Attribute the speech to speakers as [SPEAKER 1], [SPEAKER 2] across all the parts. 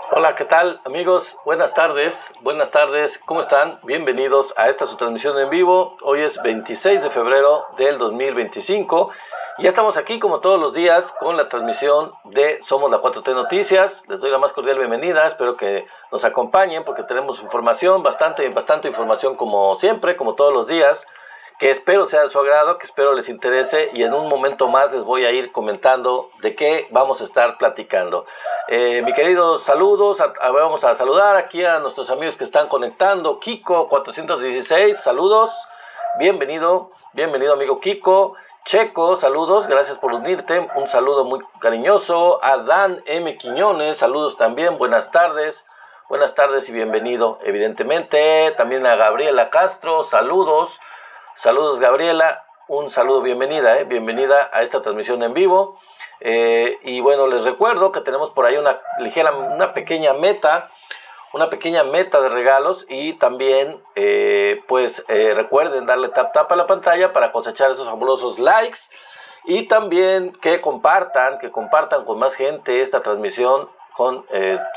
[SPEAKER 1] Hola, ¿qué tal, amigos? Buenas tardes, ¿cómo están? Bienvenidos a esta su transmisión en vivo. Hoy es 26 de febrero del 2025 y ya estamos aquí como todos los días con la transmisión de Somos la 4T Noticias. Les doy la más cordial bienvenida, espero que nos acompañen porque tenemos información, bastante información como siempre, como todos los días, que espero sea de su agrado, que espero les interese, y en un momento más les voy a ir comentando de qué vamos a estar platicando. Mi queridos saludos, vamos a saludar aquí a nuestros amigos que están conectando. Kiko 416, saludos, bienvenido amigo Kiko. Checo, saludos, gracias por unirte, un saludo muy cariñoso. A Dan M. Quiñones, saludos también, buenas tardes y bienvenido, evidentemente. También a Gabriela Castro, saludos Gabriela, un saludo, bienvenida a esta transmisión en vivo. Y bueno, les recuerdo que tenemos por ahí una pequeña meta de regalos, y también recuerden darle tap a la pantalla para cosechar esos fabulosos likes, y también que compartan con más gente esta transmisión, con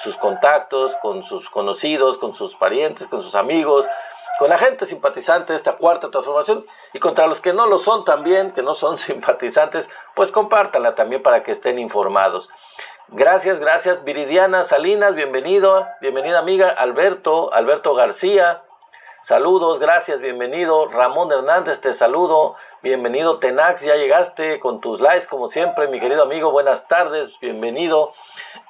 [SPEAKER 1] sus contactos, con sus conocidos, con sus parientes, con sus amigos, con la gente simpatizante de esta cuarta transformación, y contra los que no lo son también, que no son simpatizantes, pues compártanla también para que estén informados. Gracias, Viridiana Salinas, bienvenida amiga. Alberto García, saludos, gracias, bienvenido. Ramón Hernández, te saludo, bienvenido. Tenax, ya llegaste con tus likes como siempre, mi querido amigo, buenas tardes, bienvenido.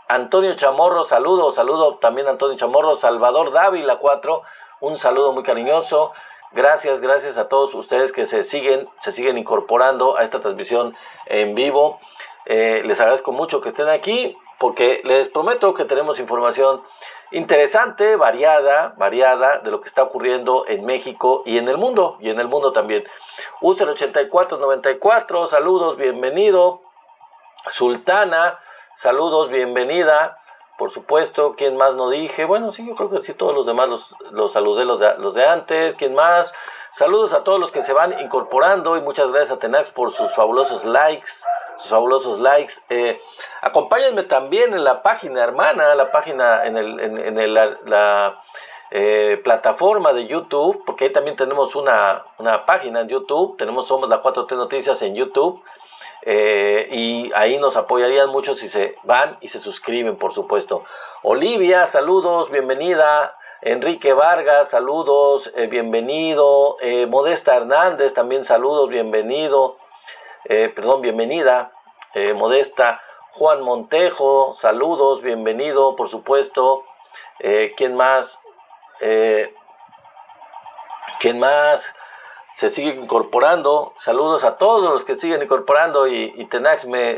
[SPEAKER 1] Antonio Chamorro, saludo también a Antonio Chamorro. Salvador Dávila 4, un saludo muy cariñoso. Gracias a todos ustedes que se siguen incorporando a esta transmisión en vivo. Les agradezco mucho que estén aquí, porque les prometo que tenemos información interesante, variada de lo que está ocurriendo en México y en el mundo también. User 8494, saludos, bienvenido. Sultana, saludos, bienvenida. Por supuesto, ¿quién más no dije? Bueno, sí, yo creo que sí, todos los demás los saludé, los de antes. ¿Quién más? Saludos a todos los que se van incorporando, y muchas gracias a Tenax por sus fabulosos likes. Acompáñenme también en la página hermana, la plataforma de YouTube, porque ahí también tenemos una página en YouTube. Somos la 4T Noticias en YouTube. Y ahí nos apoyarían mucho si se van y se suscriben, por supuesto. Olivia, saludos, bienvenida. Enrique Vargas, saludos, bienvenido. Modesta Hernández, también saludos, bienvenida. Modesta. Juan Montejo, saludos, bienvenido, por supuesto. ¿Quién más? Se sigue incorporando. Saludos a todos los que siguen incorporando, y Tenax me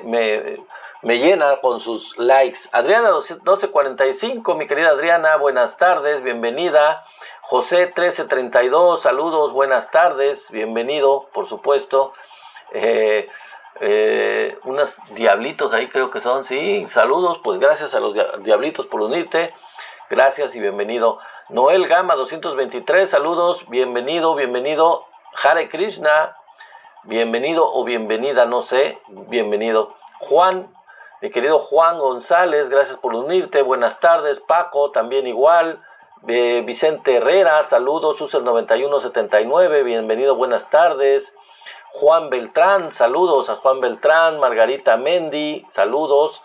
[SPEAKER 1] llena con sus likes. Adriana 1245, mi querida Adriana, buenas tardes, bienvenida. José 1332, saludos, buenas tardes, bienvenido, por supuesto. Unos diablitos ahí creo que son, sí, saludos, pues gracias a los diablitos por unirte, gracias y bienvenido. Noel Gama 223, saludos, bienvenido. Hare Krishna, bienvenido o bienvenida, no sé, bienvenido. Juan, mi querido Juan González, gracias por unirte, buenas tardes. Paco, también igual. Vicente Herrera, saludos. User 9179, bienvenido, buenas tardes. Juan Beltrán, saludos a Juan Beltrán. Margarita Mendy, saludos.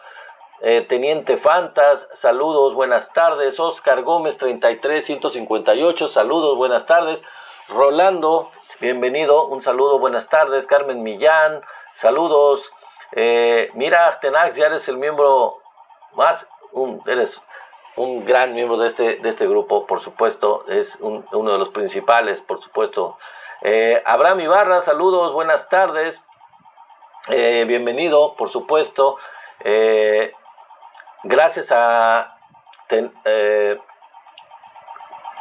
[SPEAKER 1] Teniente Fantas, saludos, buenas tardes. Oscar Gómez 33158, saludos, buenas tardes. Rolando, bienvenido, un saludo, buenas tardes. Carmen Millán, saludos. Mira, Tenax, ya eres el miembro eres un gran miembro de este grupo, por supuesto, es uno de los principales, por supuesto. Abraham Ibarra, saludos, buenas tardes. Bienvenido, por supuesto. Gracias a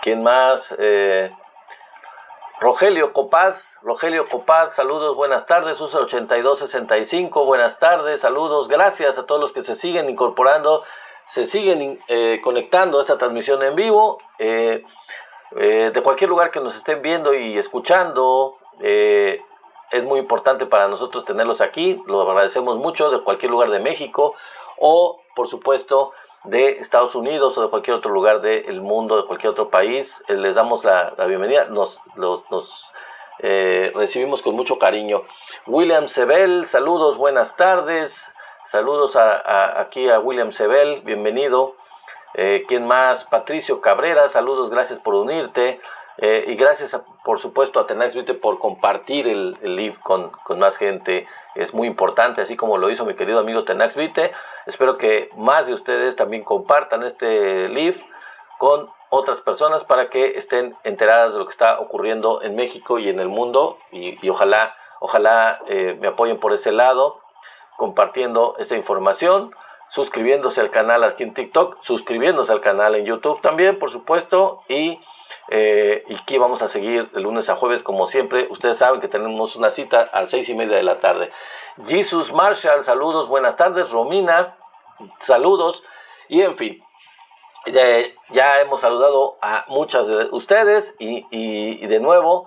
[SPEAKER 1] ¿quién más? Rogelio Copaz, saludos, buenas tardes. Usa 8265, buenas tardes, saludos, gracias a todos los que se siguen incorporando, se siguen conectando a esta transmisión en vivo, de cualquier lugar que nos estén viendo y escuchando. Es muy importante para nosotros tenerlos aquí, lo agradecemos mucho, de cualquier lugar de México, o por supuesto de Estados Unidos o de cualquier otro lugar del mundo, de cualquier otro país, les damos la bienvenida, nos recibimos con mucho cariño. William Sebel, saludos, buenas tardes, saludos aquí a William Sebel, bienvenido. ¿Quién más? Patricio Cabrera, saludos, gracias por unirte. Y gracias, por supuesto, a Tenaxvite por compartir el live con más gente. Es muy importante, así como lo hizo mi querido amigo Tenaxvite. Espero que más de ustedes también compartan este live con otras personas para que estén enteradas de lo que está ocurriendo en México y en el mundo. Y ojalá me apoyen por ese lado, compartiendo esta información, suscribiéndose al canal aquí en TikTok, suscribiéndose al canal en YouTube también, por supuesto, y aquí vamos a seguir de lunes a jueves como siempre. Ustedes saben que tenemos una cita a las 6:30 de la tarde. Jesus Marshall, saludos, buenas tardes. Romina, saludos. Y en fin, ya hemos saludado a muchas de ustedes y de nuevo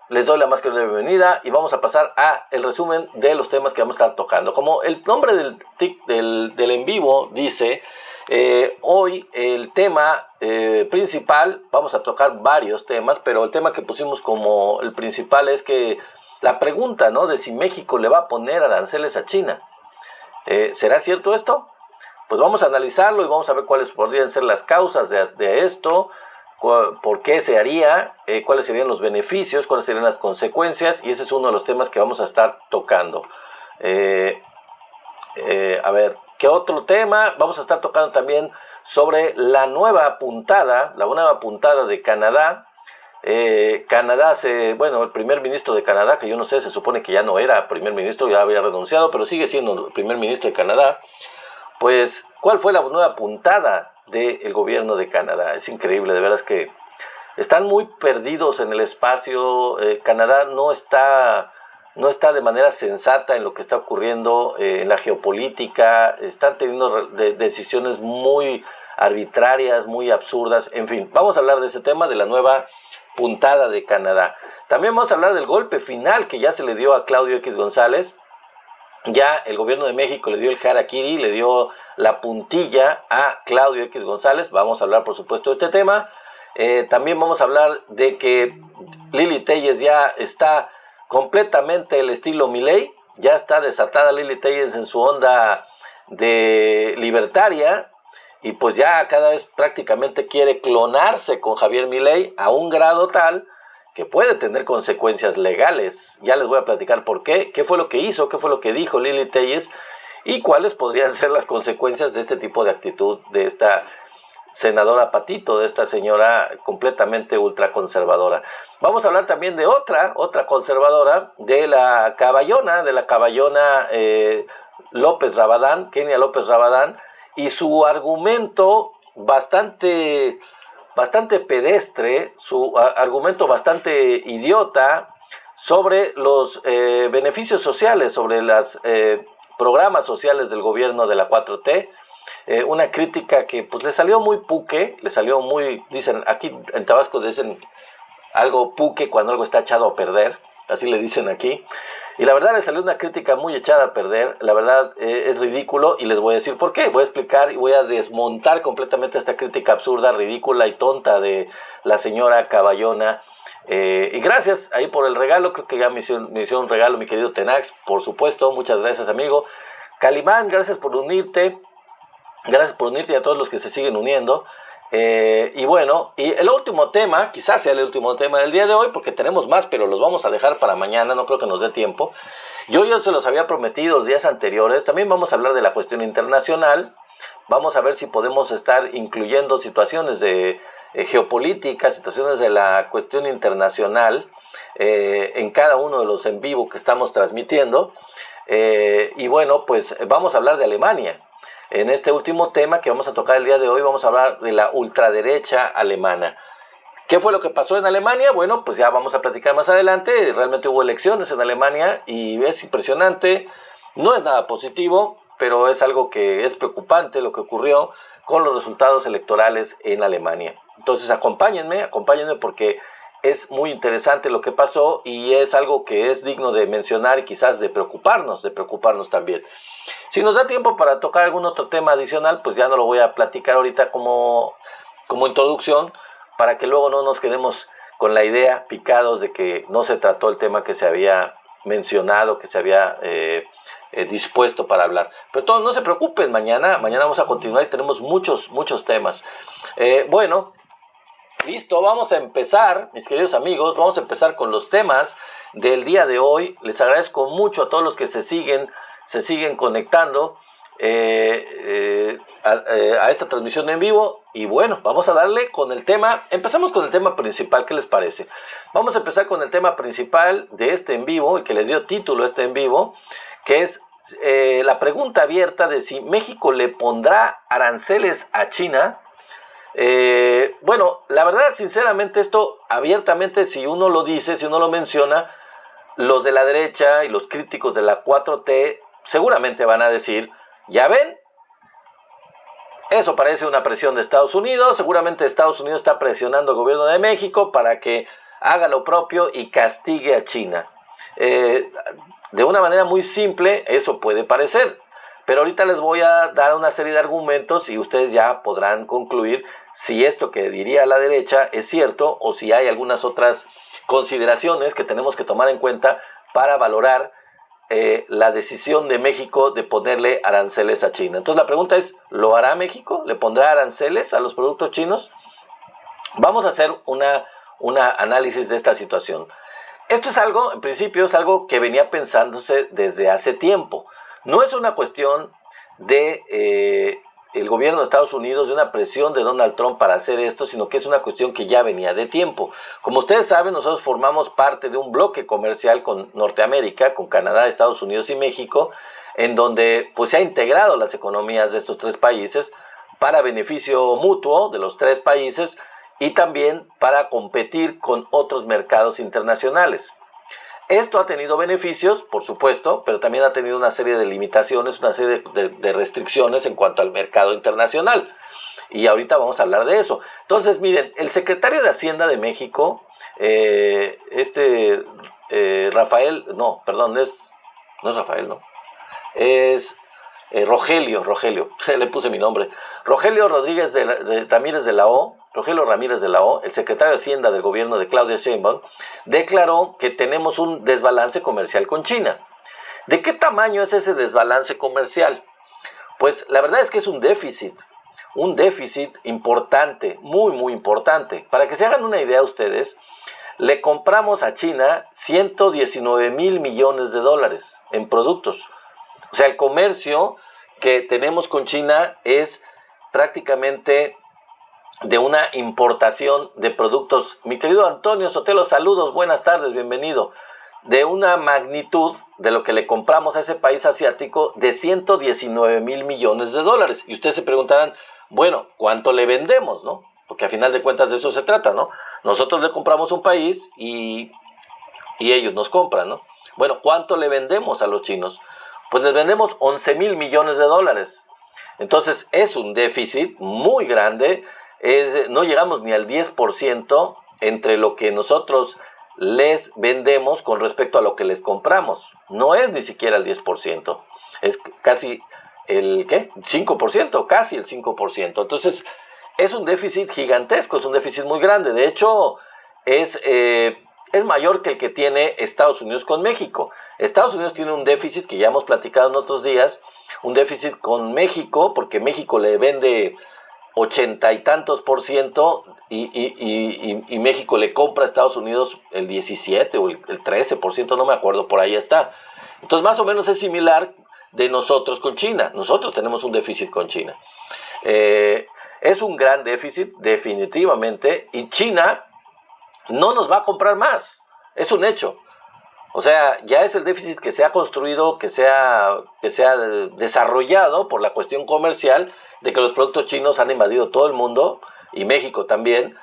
[SPEAKER 1] les doy la más cordial bienvenida y vamos a pasar a el resumen de los temas que vamos a estar tocando. Como el nombre del en vivo dice, hoy el tema principal, vamos a tocar varios temas, pero el tema que pusimos como el principal es que la pregunta, ¿no?, de si México le va a poner aranceles a China. ¿Será cierto esto? Pues vamos a analizarlo y vamos a ver cuáles podrían ser las causas de esto, por qué se haría, cuáles serían los beneficios, cuáles serían las consecuencias, y ese es uno de los temas que vamos a estar tocando. A ver, ¿qué otro tema? Vamos a estar tocando también sobre la nueva puntada de Canadá. El primer ministro de Canadá, que yo no sé, se supone que ya no era primer ministro, ya había renunciado, pero sigue siendo el primer ministro de Canadá. Pues, ¿cuál fue la nueva puntada del gobierno de Canadá? Es increíble, de veras que están muy perdidos en el espacio. Canadá no está de manera sensata en lo que está ocurriendo en la geopolítica. Están teniendo decisiones muy arbitrarias, muy absurdas. En fin, vamos a hablar de ese tema, de la nueva puntada de Canadá. También vamos a hablar del golpe final que ya se le dio a Claudio X González. Ya el gobierno de México le dio el harakiri, le dio la puntilla a Claudio X González. Vamos a hablar, por supuesto, de este tema. También vamos a hablar de que Lili Téllez ya está completamente el estilo Milei. Ya está desatada Lili Téllez en su onda de libertaria. Y pues ya cada vez prácticamente quiere clonarse con Javier Milei a un grado tal que puede tener consecuencias legales. Ya les voy a platicar por qué, qué fue lo que hizo, qué fue lo que dijo Lili Téllez y cuáles podrían ser las consecuencias de este tipo de actitud de esta senadora Patito, de esta señora completamente ultraconservadora. Vamos a hablar también de otra conservadora, de la caballona López Rabadán, Kenia López Rabadán, y su argumento bastante pedestre, su argumento bastante idiota sobre los beneficios sociales, sobre los programas sociales del gobierno de la 4T. Una crítica que pues le salió muy puque, dicen, aquí en Tabasco dicen algo puque cuando algo está echado a perder, así le dicen aquí. Y la verdad le salió una crítica muy echada a perder, la verdad es ridículo y les voy a decir por qué. Voy a explicar y voy a desmontar completamente esta crítica absurda, ridícula y tonta de la señora Caballona. Y gracias ahí por el regalo, creo que ya me hicieron un regalo mi querido Tenax, por supuesto, muchas gracias amigo. Calimán, gracias por unirte y a todos los que se siguen uniendo. Y bueno, y el último tema, quizás sea el último tema del día de hoy, porque tenemos más, pero los vamos a dejar para mañana, no creo que nos dé tiempo. Yo se los había prometido los días anteriores. También vamos a hablar de la cuestión internacional. Vamos a ver si podemos estar incluyendo situaciones de geopolítica, situaciones de la cuestión internacional en cada uno de los en vivo que estamos transmitiendo. Y bueno, pues vamos a hablar de Alemania. En este último tema que vamos a tocar el día de hoy, vamos a hablar de la ultraderecha alemana. ¿Qué fue lo que pasó en Alemania? Bueno, pues ya vamos a platicar más adelante. Realmente hubo elecciones en Alemania y es impresionante. No es nada positivo, pero es algo que es preocupante lo que ocurrió con los resultados electorales en Alemania. Entonces acompáñenme porque es muy interesante lo que pasó y es algo que es digno de mencionar y quizás de preocuparnos también. Si nos da tiempo para tocar algún otro tema adicional, pues ya no lo voy a platicar ahorita como introducción, para que luego no nos quedemos con la idea picados de que no se trató el tema que se había mencionado, que se había dispuesto para hablar. Pero todos no se preocupen, mañana vamos a continuar y tenemos muchos temas. Bueno, listo, vamos a empezar, mis queridos amigos, vamos a empezar con los temas del día de hoy. Les agradezco mucho a todos los que se siguen conectando a esta transmisión en vivo. Y bueno, vamos a darle con el tema. Empezamos con el tema principal, ¿qué les parece? Vamos a empezar con el tema principal de este en vivo, y que le dio título a este en vivo, que es la pregunta abierta de si México le pondrá aranceles a China. Bueno, la verdad, sinceramente, esto abiertamente, si uno lo dice, si uno lo menciona, los de la derecha y los críticos de la 4T seguramente van a decir, ya ven, eso parece una presión de Estados Unidos, seguramente Estados Unidos está presionando al gobierno de México para que haga lo propio y castigue a China. De una manera muy simple, eso puede parecer, pero ahorita les voy a dar una serie de argumentos y ustedes ya podrán concluir si esto que diría la derecha es cierto o si hay algunas otras consideraciones que tenemos que tomar en cuenta para valorar la decisión de México de ponerle aranceles a China. Entonces la pregunta es, ¿lo hará México? ¿Le pondrá aranceles a los productos chinos? Vamos a hacer una análisis de esta situación. Esto es algo, en principio, es algo que venía pensándose desde hace tiempo. No es una cuestión de el gobierno de Estados Unidos, de una presión de Donald Trump para hacer esto, sino que es una cuestión que ya venía de tiempo. Como ustedes saben, nosotros formamos parte de un bloque comercial con Norteamérica, con Canadá, Estados Unidos y México, en donde pues se ha integrado las economías de estos tres países para beneficio mutuo de los tres países y también para competir con otros mercados internacionales. Esto ha tenido beneficios, por supuesto, pero también ha tenido una serie de limitaciones, una serie de restricciones en cuanto al mercado internacional. Y ahorita vamos a hablar de eso. Entonces, miren, el secretario de Hacienda de México, Rafael, no, perdón, no es Rafael, no, es Rogelio, le puse mi nombre, Rogelio Rodríguez Ramírez de la O, Rogelio Ramírez de la O, el secretario de Hacienda del gobierno de Claudia Sheinbaum, declaró que tenemos un desbalance comercial con China. ¿De qué tamaño es ese desbalance comercial? Pues la verdad es que es un déficit importante, muy importante. Para que se hagan una idea ustedes, le compramos a China 119,000 millones de dólares en productos. O sea, el comercio que tenemos con China es prácticamente de una importación de productos. Mi querido Antonio Sotelo, saludos, buenas tardes, bienvenido. De una magnitud de lo que le compramos a ese país asiático de 119,000 millones de dólares. Y ustedes se preguntarán, bueno, ¿cuánto le vendemos, no? Porque a final de cuentas de eso se trata, ¿no? Nosotros le compramos un país y ellos nos compran, ¿no? Bueno, ¿cuánto le vendemos a los chinos? Pues les vendemos 11,000 millones de dólares. Entonces es un déficit muy grande. No llegamos ni al 10% entre lo que nosotros les vendemos con respecto a lo que les compramos. No es ni siquiera el 10%, es casi el 5%, casi el 5%. Entonces es un déficit gigantesco, es un déficit muy grande. De hecho, es mayor que el que tiene Estados Unidos con México. Estados Unidos tiene un déficit que ya hemos platicado en otros días, un déficit con México, porque México le vende 80 y tantos % y México le compra a Estados Unidos el 17 o el 13%, no me acuerdo, por ahí está. Entonces más o menos es similar de nosotros con China. Nosotros tenemos un déficit con China. Es un gran déficit, definitivamente, y China no nos va a comprar más. Es un hecho. O sea, ya es el déficit que se ha construido, que se ha desarrollado por la cuestión comercial de que los productos chinos han invadido todo el mundo, y México también,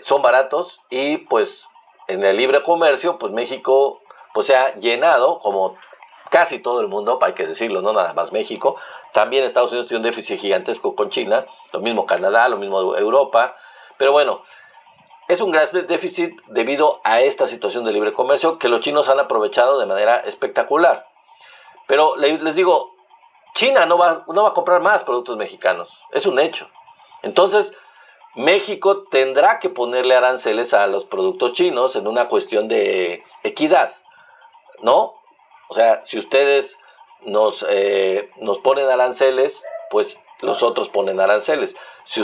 [SPEAKER 1] son baratos, y pues en el libre comercio, pues México pues se ha llenado, como casi todo el mundo, hay que decirlo, no nada más México. También Estados Unidos tiene un déficit gigantesco con China, lo mismo Canadá, lo mismo Europa, pero bueno, es un gran déficit debido a esta situación de libre comercio que los chinos han aprovechado de manera espectacular. Pero les digo, China no va a comprar más productos mexicanos, es un hecho. Entonces, México tendrá que ponerle aranceles a los productos chinos en una cuestión de equidad, ¿no? O sea, si ustedes nos ponen aranceles, pues los otros ponen aranceles. Si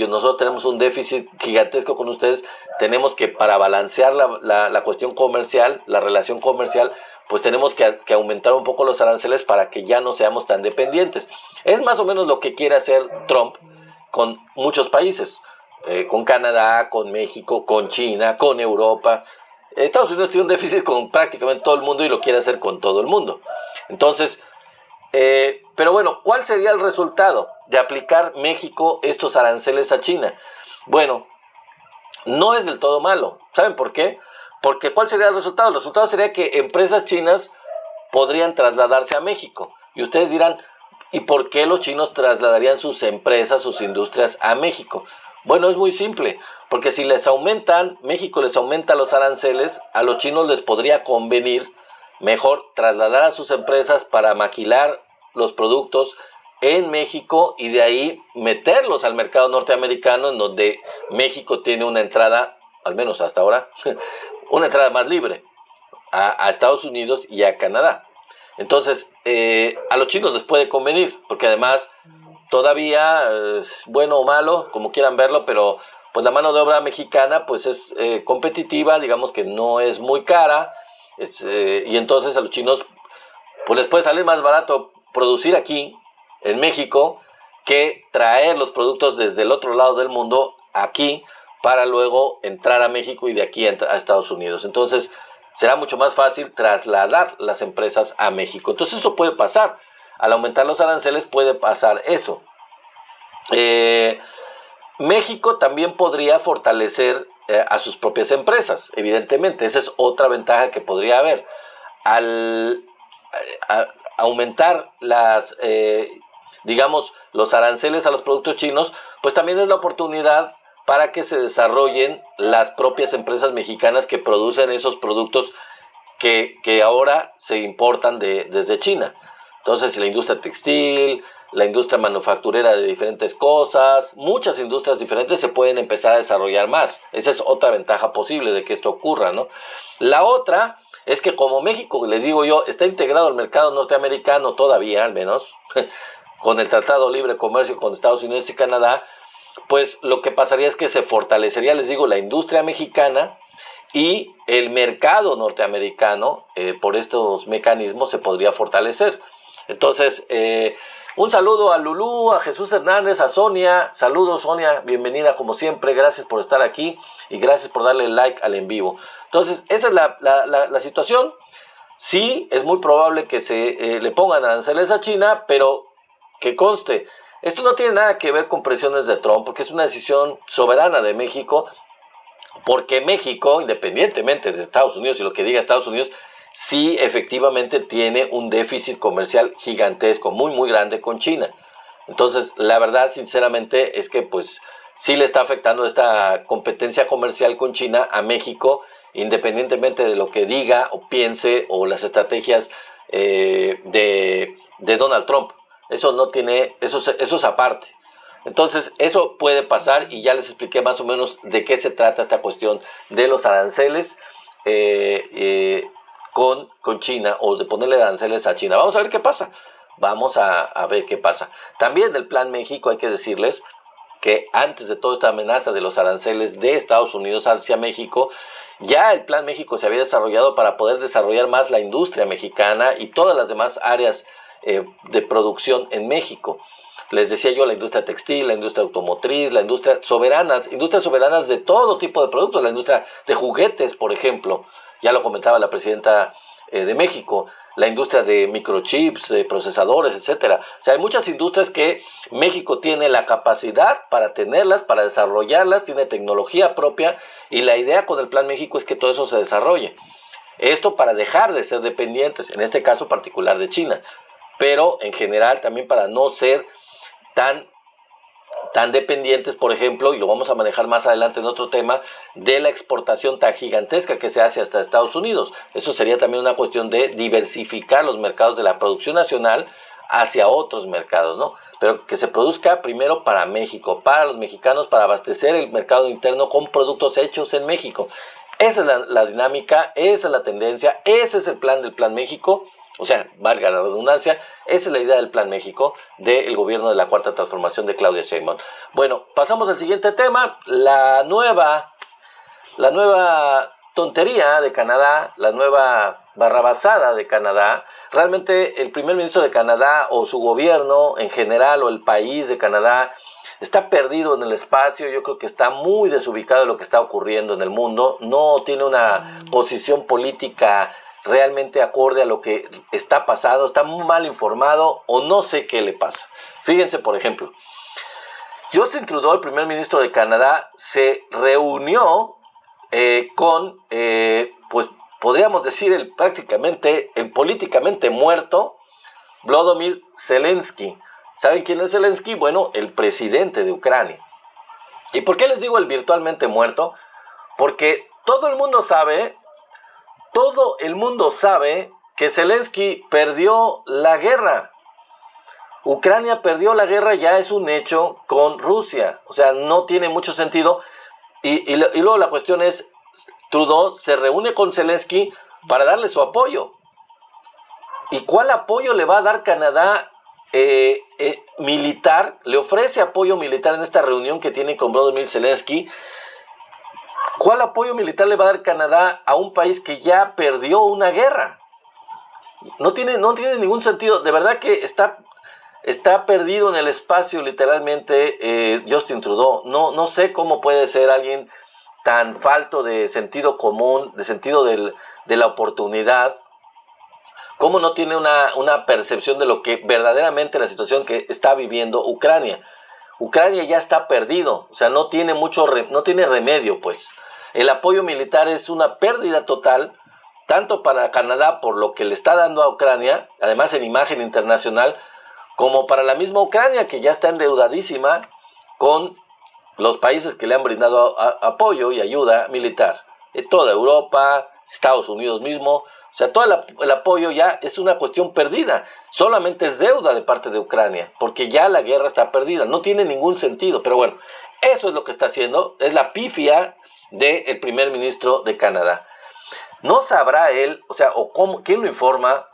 [SPEAKER 1] nosotros tenemos un déficit gigantesco con ustedes, tenemos que, para balancear la cuestión comercial, la relación comercial, pues tenemos que aumentar un poco los aranceles para que ya no seamos tan dependientes. Es más o menos lo que quiere hacer Trump con muchos países, con Canadá, con México, con China, con Europa. Estados Unidos tiene un déficit con prácticamente todo el mundo y lo quiere hacer con todo el mundo. Entonces, pero bueno, ¿cuál sería el resultado de aplicar México estos aranceles a China? Bueno, no es del todo malo. ¿Saben por qué? Porque ¿cuál sería el resultado? El resultado sería que empresas chinas podrían trasladarse a México. Y ustedes dirán, ¿y por qué los chinos trasladarían sus empresas, sus industrias a México? Bueno, es muy simple, porque si México les aumenta los aranceles, a los chinos les podría convenir mejor trasladar a sus empresas para maquilar los productos en México y de ahí meterlos al mercado norteamericano, en donde México tiene una entrada, al menos hasta ahora, una entrada más libre a Estados Unidos y a Canadá. Entonces, a los chinos les puede convenir, porque además todavía, bueno o malo, como quieran verlo, pero pues la mano de obra mexicana pues es competitiva, digamos que no es muy cara, y entonces a los chinos pues les puede salir más barato producir aquí en México que traer los productos desde el otro lado del mundo aquí para luego entrar a México y de aquí a Estados Unidos. Entonces será mucho más fácil trasladar las empresas a México. Entonces eso puede pasar. Al aumentar los aranceles puede pasar eso. México también podría fortalecer a sus propias empresas, evidentemente. Esa es otra ventaja que podría haber. Al aumentar los aranceles a los productos chinos, pues también es la oportunidad para que se desarrollen las propias empresas mexicanas que producen esos productos que ahora se importan desde China. Entonces, la industria textil, la industria manufacturera de diferentes cosas, muchas industrias diferentes se pueden empezar a desarrollar más. Esa es otra ventaja posible de que esto ocurra, ¿no? La otra es que como México, les digo yo, está integrado al mercado norteamericano todavía, al menos, con el Tratado de Libre Comercio con Estados Unidos y Canadá, pues lo que pasaría es que se fortalecería, les digo, la industria mexicana y el mercado norteamericano, por estos mecanismos, se podría fortalecer. Entonces, un saludo a Lulú, a Jesús Hernández, a Sonia. Saludos, Sonia, bienvenida como siempre, gracias por estar aquí y gracias por darle like al en vivo. Entonces, esa es la situación. Sí, es muy probable que se le pongan aranceles a China, pero que conste, esto no tiene nada que ver con presiones de Trump, porque es una decisión soberana de México, porque México, independientemente de Estados Unidos y lo que diga Estados Unidos, sí efectivamente tiene un déficit comercial gigantesco, muy muy grande con China. Entonces, la verdad, sinceramente, es que pues sí le está afectando esta competencia comercial con China a México, independientemente de lo que diga o piense o las estrategias de Donald Trump. Eso no tiene, eso es aparte. Entonces, eso puede pasar y ya les expliqué más o menos de qué se trata esta cuestión de los aranceles con China, o de ponerle aranceles a China. Vamos a ver qué pasa. Vamos a ver qué pasa. También del Plan México hay que decirles que antes de toda esta amenaza de los aranceles de Estados Unidos hacia México, ya el Plan México se había desarrollado para poder desarrollar más la industria mexicana y todas las demás áreas de producción en México. Les decía yo, la industria textil, la industria automotriz, la industria industrias soberanas de todo tipo de productos, la industria de juguetes, por ejemplo, ya lo comentaba la presidenta de México, la industria de microchips, de procesadores, etcétera. O sea, hay muchas industrias que México tiene la capacidad para tenerlas, para desarrollarlas, tiene tecnología propia, y la idea con el Plan México es que todo eso se desarrolle. Esto para dejar de ser dependientes, en este caso particular de China, pero en general también para no ser tan tan dependientes, por ejemplo, y lo vamos a manejar más adelante en otro tema, de la exportación tan gigantesca que se hace hasta Estados Unidos. Eso sería también una cuestión de diversificar los mercados de la producción nacional hacia otros mercados, ¿no? Pero que se produzca primero para México, para los mexicanos, para abastecer el mercado interno con productos hechos en México. Esa es la dinámica, esa es la tendencia, ese es el plan del Plan México. O sea, valga la redundancia, esa es la idea del Plan México del gobierno de la Cuarta Transformación de Claudia Sheinbaum. Bueno, pasamos al siguiente tema, la nueva tontería de Canadá, la nueva barrabasada de Canadá. Realmente el primer ministro de Canadá o su gobierno en general o el país de Canadá está perdido en el espacio. Yo creo que está muy desubicado de lo que está ocurriendo en el mundo, no tiene una posición política realmente acorde a lo que está pasando, está muy mal informado o no sé qué le pasa. Fíjense, por ejemplo, Justin Trudeau, el primer ministro de Canadá, se reunió con, pues podríamos decir, prácticamente el políticamente muerto Volodymyr Zelensky. ¿Saben quién es Zelensky? Bueno, el presidente de Ucrania. ¿Y por qué les digo el virtualmente muerto? Porque todo el mundo sabe que Zelensky perdió la guerra. Ucrania perdió la guerra, ya es un hecho con Rusia. O sea, no tiene mucho sentido. Y luego la cuestión es, Trudeau se reúne con Zelensky para darle su apoyo. ¿Y cuál apoyo le va a dar Canadá militar? Le ofrece apoyo militar en esta reunión que tiene con Volodymyr Zelensky. ¿Cuál apoyo militar le va a dar Canadá a un país que ya perdió una guerra? No tiene ningún sentido. De verdad que está perdido en el espacio literalmente Justin Trudeau. No sé cómo puede ser alguien tan falto de sentido común, de sentido de la oportunidad. ¿Cómo no tiene una percepción de lo que verdaderamente la situación que está viviendo Ucrania? Ucrania ya está perdido, o sea, no tiene remedio, pues. El apoyo militar es una pérdida total, tanto para Canadá por lo que le está dando a Ucrania, además en imagen internacional, como para la misma Ucrania, que ya está endeudadísima con los países que le han brindado apoyo y ayuda militar. Toda Europa, Estados Unidos mismo, o sea, todo el apoyo ya es una cuestión perdida. Solamente es deuda de parte de Ucrania, porque ya la guerra está perdida. No tiene ningún sentido, pero bueno, eso es lo que está haciendo, es la pifia del primer ministro de Canadá. No sabrá él, o sea, quién lo informa,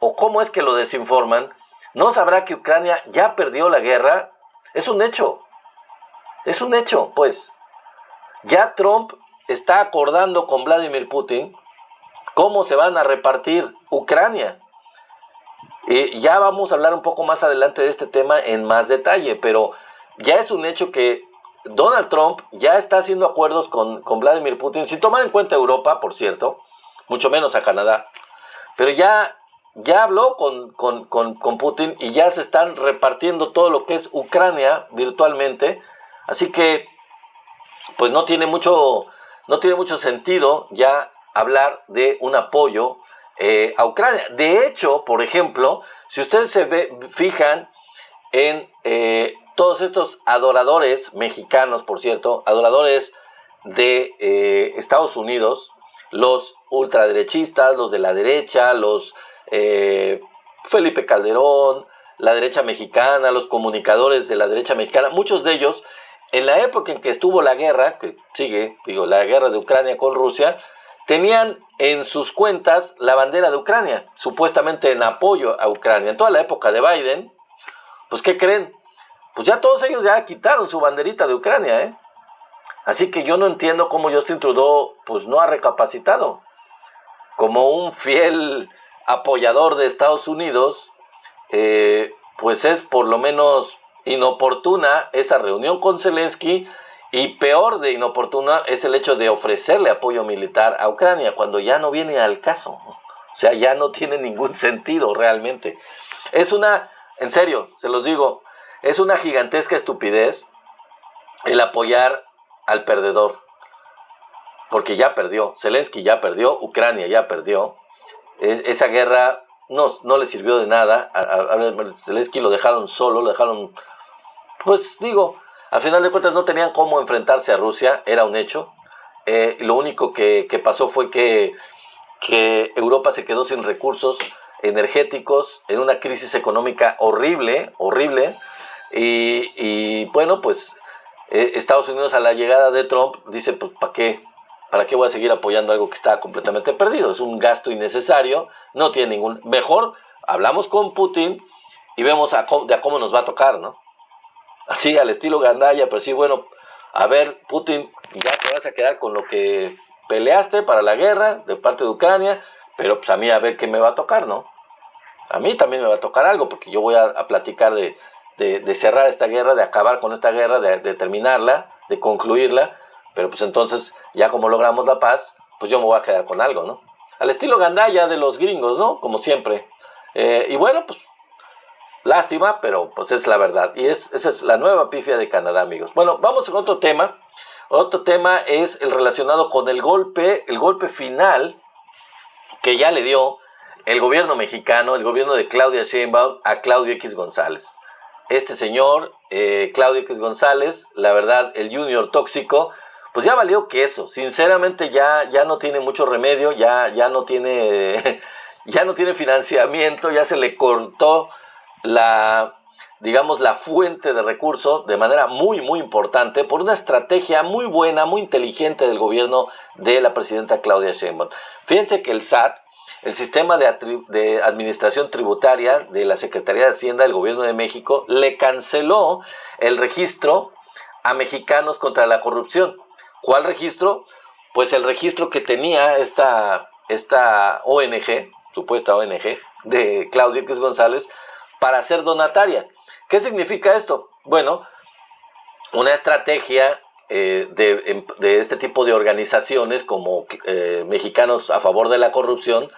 [SPEAKER 1] o cómo es que lo desinforman. No sabrá que Ucrania ya perdió la guerra. Es un hecho, pues. Ya Trump está acordando con Vladimir Putin cómo se van a repartir Ucrania. Ya vamos a hablar un poco más adelante de este tema en más detalle, pero ya es un hecho que Donald Trump ya está haciendo acuerdos con Vladimir Putin, sin tomar en cuenta a Europa, por cierto, mucho menos a Canadá, pero ya habló con Putin y ya se están repartiendo todo lo que es Ucrania virtualmente, así que pues no tiene mucho sentido ya hablar de un apoyo a Ucrania. De hecho, por ejemplo, si ustedes fijan en todos estos adoradores mexicanos, por cierto, adoradores de Estados Unidos, los ultraderechistas, los de la derecha, los Felipe Calderón, la derecha mexicana, los comunicadores de la derecha mexicana, muchos de ellos, en la época en que estuvo la guerra, que sigue, la guerra de Ucrania con Rusia, tenían en sus cuentas la bandera de Ucrania, supuestamente en apoyo a Ucrania. En toda la época de Biden, pues ¿qué creen? Pues ya todos ellos ya quitaron su banderita de Ucrania, ¿eh? Así que yo no entiendo cómo Justin Trudeau pues no ha recapacitado. Como un fiel apoyador de Estados Unidos, pues es por lo menos inoportuna esa reunión con Zelensky, y peor de inoportuna es el hecho de ofrecerle apoyo militar a Ucrania cuando ya no viene al caso. O sea, ya no tiene ningún sentido realmente. En serio, se los digo, es una gigantesca estupidez el apoyar al perdedor. Porque ya perdió, Zelensky ya perdió, Ucrania ya perdió. Esa guerra no le sirvió de nada. A Zelensky lo dejaron solo, lo dejaron pues digo, al final de cuentas no tenían cómo enfrentarse a Rusia, era un hecho. Lo único que pasó fue que Europa se quedó sin recursos energéticos, en una crisis económica horrible, horrible, y bueno, pues Estados Unidos a la llegada de Trump dice, pues ¿para qué? ¿Para qué voy a seguir apoyando algo que está completamente perdido? Es un gasto innecesario, no tiene ningún... Mejor hablamos con Putin y vemos a cómo nos va a tocar, ¿no? Así, al estilo Gandaya, pero sí, bueno, a ver, Putin, ya te vas a quedar con lo que peleaste para la guerra de parte de Ucrania, pero pues a mí a ver qué me va a tocar, ¿no? A mí también me va a tocar algo, porque yo voy a platicar de cerrar esta guerra, de acabar con esta guerra, de terminarla, de concluirla, pero pues entonces, ya como logramos la paz, pues yo me voy a quedar con algo, ¿no? Al estilo Gandaya de los gringos, ¿no? Como siempre. Y bueno, pues, lástima, pero pues es la verdad. Y esa es la nueva pifia de Canadá, amigos. Bueno, vamos a otro tema. Otro tema es el relacionado con el golpe final que ya le dio el gobierno mexicano, el gobierno de Claudia Sheinbaum a Claudio X González. Este señor, Claudio X González, la verdad, el junior tóxico, pues ya valió queso. Sinceramente ya no tiene mucho remedio, ya no tiene ya no tiene financiamiento, ya se le cortó la fuente de recursos de manera muy importante por una estrategia muy buena, muy inteligente del gobierno de la presidenta Claudia Sheinbaum. Fíjense que el SAT, el sistema de administración tributaria de la Secretaría de Hacienda del Gobierno de México, le canceló el registro a Mexicanos contra la Corrupción. ¿Cuál registro? Pues el registro que tenía esta ONG, supuesta ONG, de Claudio X González, para ser donataria. ¿Qué significa esto? Bueno, una estrategia de este tipo de organizaciones como Mexicanos a Favor de la Corrupción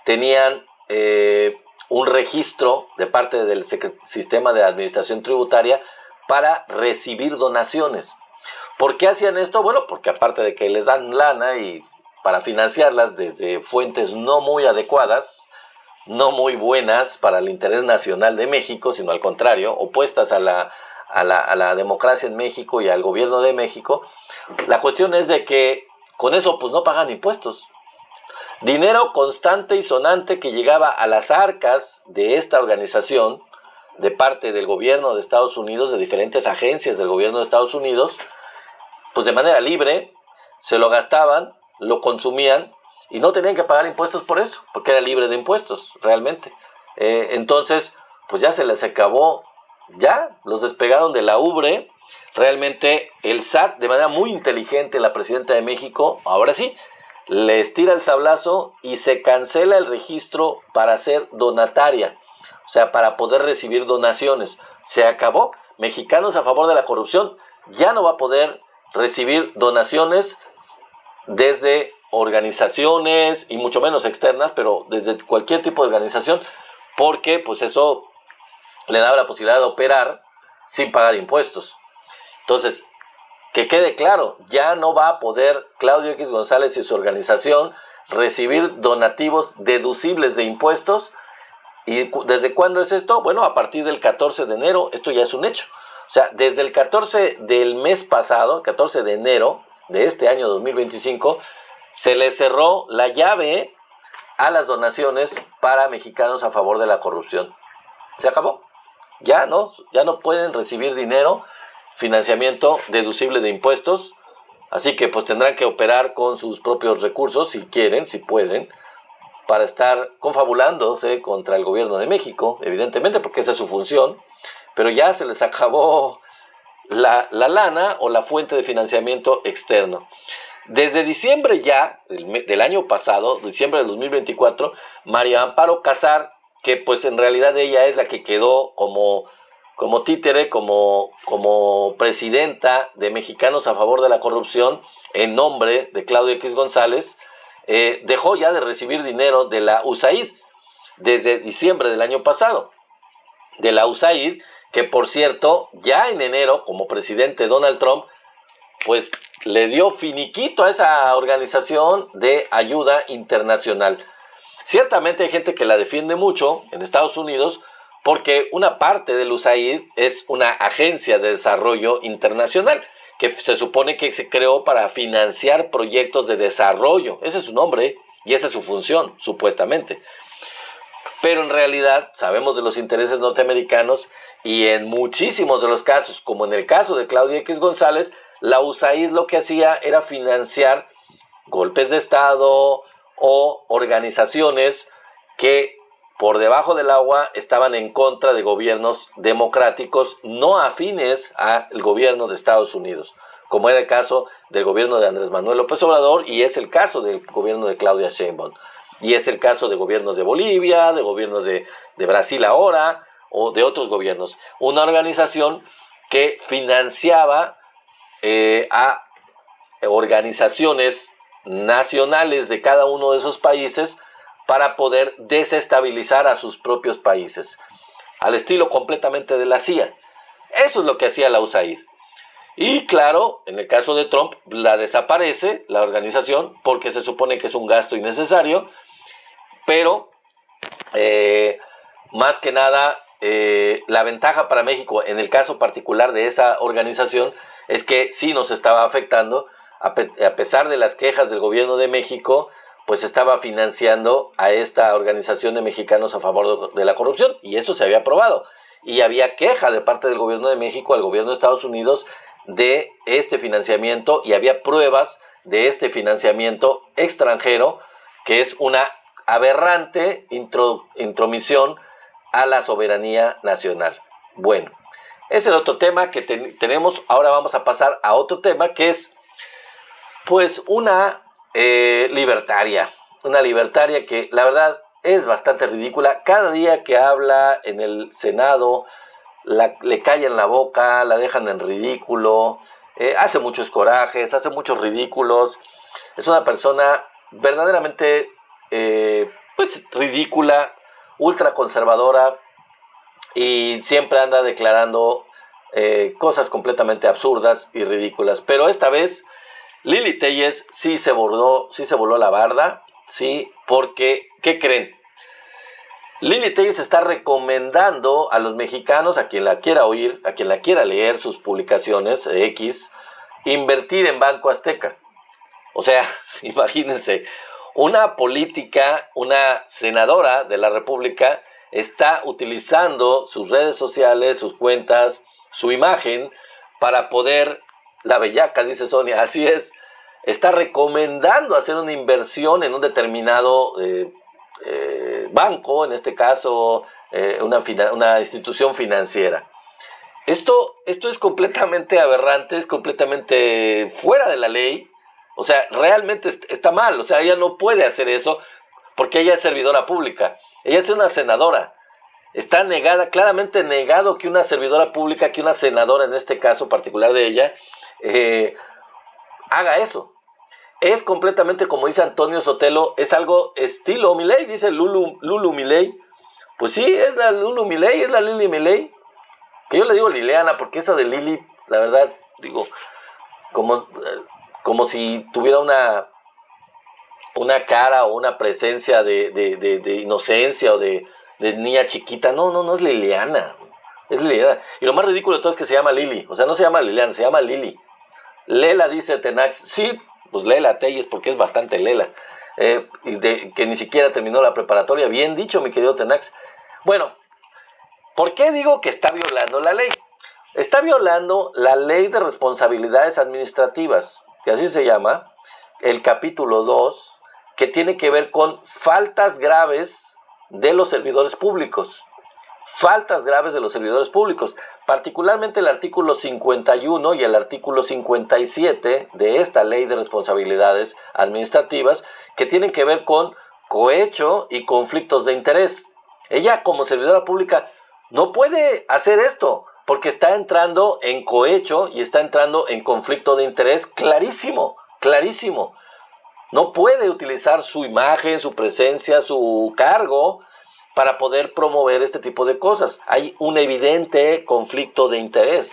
[SPEAKER 1] tenían un registro de parte del sistema de administración tributaria para recibir donaciones. ¿Por qué hacían esto? Bueno, porque aparte de que les dan lana y para financiarlas desde fuentes no muy adecuadas, no muy buenas para el interés nacional de México, sino al contrario, opuestas a la democracia en México y al gobierno de México, la cuestión es de que con eso pues no pagan impuestos. Dinero constante y sonante que llegaba a las arcas de esta organización de parte del gobierno de Estados Unidos, de diferentes agencias del gobierno de Estados Unidos, pues de manera libre, se lo gastaban, lo consumían y no tenían que pagar impuestos por eso, porque era libre de impuestos, realmente. Entonces, pues ya se les acabó, ya los despegaron de la ubre. Realmente el SAT, de manera muy inteligente, la presidenta de México, ahora sí, les tira el sablazo y se cancela el registro para ser donataria, o sea, para poder recibir donaciones. Se acabó. Mexicanos a Favor de la Corrupción ya no va a poder recibir donaciones desde organizaciones y mucho menos externas, pero desde cualquier tipo de organización, porque pues eso le daba la posibilidad de operar sin pagar impuestos. Entonces, que quede claro, ya no va a poder Claudio X González y su organización recibir donativos deducibles de impuestos. ¿Y desde cuándo es esto? Bueno, a partir del 14 de enero, esto ya es un hecho. O sea, desde el 14 del mes pasado, 14 de enero de este año 2025, se le cerró la llave a las donaciones para Mexicanos a Favor de la Corrupción. Se acabó. Ya no pueden recibir dinero, financiamiento deducible de impuestos, así que pues tendrán que operar con sus propios recursos, si quieren, si pueden, para estar confabulándose contra el gobierno de México, evidentemente, porque esa es su función, pero ya se les acabó la lana o la fuente de financiamiento externo. Desde diciembre ya, del año pasado, diciembre del 2024, María Amparo Casar, que pues en realidad ella es la que quedó como títere, como presidenta de Mexicanos a Favor de la Corrupción, en nombre de Claudio X González, dejó ya de recibir dinero de la USAID desde diciembre del año pasado. De la USAID, que por cierto, ya en enero, como presidente Donald Trump, pues le dio finiquito a esa organización de ayuda internacional. Ciertamente hay gente que la defiende mucho en Estados Unidos porque una parte del USAID es una agencia de desarrollo internacional que se supone que se creó para financiar proyectos de desarrollo. Ese es su nombre y esa es su función, supuestamente. Pero en realidad sabemos de los intereses norteamericanos y en muchísimos de los casos, como en el caso de Claudia X González, la USAID lo que hacía era financiar golpes de Estado o organizaciones que por debajo del agua estaban en contra de gobiernos democráticos no afines al gobierno de Estados Unidos, como era el caso del gobierno de Andrés Manuel López Obrador y es el caso del gobierno de Claudia Sheinbaum. Y es el caso de gobiernos de Bolivia, de gobiernos de Brasil ahora, o de otros gobiernos. Una organización que financiaba a organizaciones nacionales de cada uno de esos países para poder desestabilizar a sus propios países, al estilo completamente de la CIA. Eso es lo que hacía la USAID. Y claro, en el caso de Trump, la desaparece la organización porque se supone que es un gasto innecesario, pero más que nada la ventaja para México en el caso particular de esa organización es que sí nos estaba afectando, a pesar de las quejas del gobierno de México, pues estaba financiando a esta organización de mexicanos a favor de la corrupción, y eso se había aprobado, y había queja de parte del gobierno de México al gobierno de Estados Unidos de este financiamiento, y había pruebas de este financiamiento extranjero, que es una aberrante intromisión a la soberanía nacional. Bueno, ese es el otro tema que tenemos. Ahora vamos a pasar a otro tema que es pues una libertaria que la verdad es bastante ridícula. Cada día que habla en el Senado le callan la boca, la dejan en ridículo, hace muchos corajes, hace muchos ridículos. Es una persona verdaderamente pues ridícula, ultra conservadora, y siempre anda declarando cosas completamente absurdas y ridículas. Pero esta vez Lili Téllez sí se voló la barda, sí, porque ¿qué creen? Lili Téllez está recomendando a los mexicanos, a quien la quiera oír, a quien la quiera leer sus publicaciones X, invertir en Banco Azteca. O sea, imagínense, una política, una senadora de la República está utilizando sus redes sociales, sus cuentas, su imagen para poder, la bellaca, dice Sonia, así es, está recomendando hacer una inversión en un determinado banco, en este caso una institución financiera. Esto es completamente aberrante, es completamente fuera de la ley. O sea, realmente está mal. O sea, ella no puede hacer eso porque ella es servidora pública. Ella es una senadora. Está negada, claramente negado que una servidora pública, que una senadora en este caso particular de ella, haga eso. Es completamente, como dice Antonio Sotelo, es algo estilo Milei, dice Lulu Milei. Pues sí, es la Lulu Milei, es la Lili Milei. Que yo le digo Liliana, porque eso de Lili, la verdad, digo, como si tuviera una cara o una presencia de inocencia o de niña chiquita. No es Liliana, es Liliana. Y lo más ridículo de todo es que se llama Lili, o sea, no se llama Liliana, se llama Lili. Lela, dice Tenax, sí, pues Lela Téllez, porque es bastante Lela, que ni siquiera terminó la preparatoria. Bien dicho, mi querido Tenax. Bueno, ¿por qué digo que está violando la ley? Está violando la Ley de Responsabilidades Administrativas, que así se llama, el capítulo 2, que tiene que ver con faltas graves de los servidores públicos. Faltas graves de los servidores públicos, particularmente el artículo 51 y el artículo 57 de esta Ley de Responsabilidades Administrativas, que tienen que ver con cohecho y conflictos de interés. Ella, como servidora pública, no puede hacer esto, porque está entrando en cohecho y está entrando en conflicto de interés clarísimo, clarísimo. No puede utilizar su imagen, su presencia, su cargo para poder promover este tipo de cosas. Hay un evidente conflicto de interés.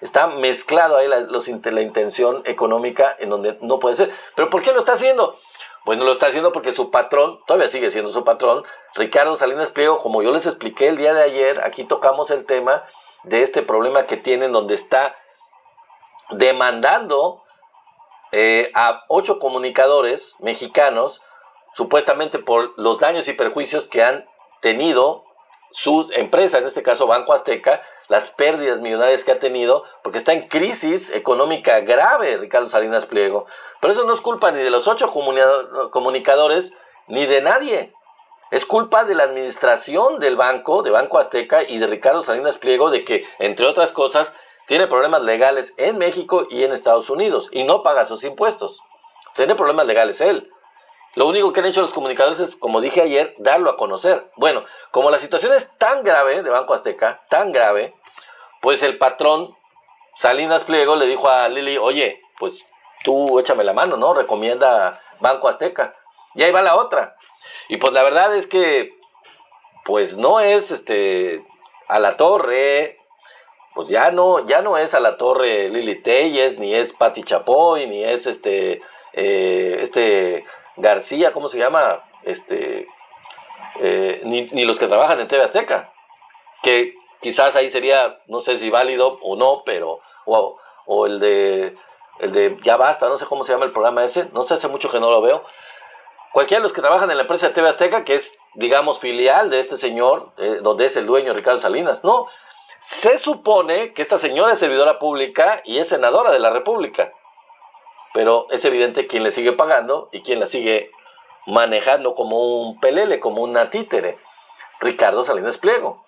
[SPEAKER 1] Está mezclado ahí la intención económica en donde no puede ser. ¿Pero por qué lo está haciendo? Pues no lo está haciendo porque su patrón, todavía sigue siendo su patrón, Ricardo Salinas Pliego, como yo les expliqué el día de ayer, aquí tocamos el tema de este problema que tienen donde está demandando a 8 comunicadores mexicanos, supuestamente por los daños y perjuicios que han tenido sus empresas, en este caso Banco Azteca, las pérdidas millonarias que ha tenido, porque está en crisis económica grave Ricardo Salinas Pliego. Pero eso no es culpa ni de los 8 comunicadores, ni de nadie. Es culpa de la administración del banco, de Banco Azteca y de Ricardo Salinas Pliego, de que, entre otras cosas, tiene problemas legales en México y en Estados Unidos, y no paga sus impuestos. Tiene problemas legales él. Lo único que han hecho los comunicadores es, como dije ayer, darlo a conocer. Bueno, como la situación es tan grave de Banco Azteca, tan grave, pues el patrón Salinas Pliego le dijo a Lili, oye, pues tú échame la mano, ¿no? Recomienda Banco Azteca. Y ahí va la otra. Y pues la verdad es que, pues no es a la torre, pues ya no es a la torre Lili Téllez, ni es Pati Chapoy, ni es García, ¿cómo se llama? Ni los que trabajan en TV Azteca, que quizás ahí sería, no sé si válido o no, pero, o el de Ya Basta, no sé cómo se llama el programa ese, no sé, hace mucho que no lo veo. Cualquiera de los que trabajan en la empresa de TV Azteca, que es, digamos, filial de este señor, donde es el dueño Ricardo Salinas, no. Se supone que esta señora es servidora pública y es senadora de la República, pero es evidente quién le sigue pagando y quién la sigue manejando como un pelele, como una títere, Ricardo Salinas Pliego.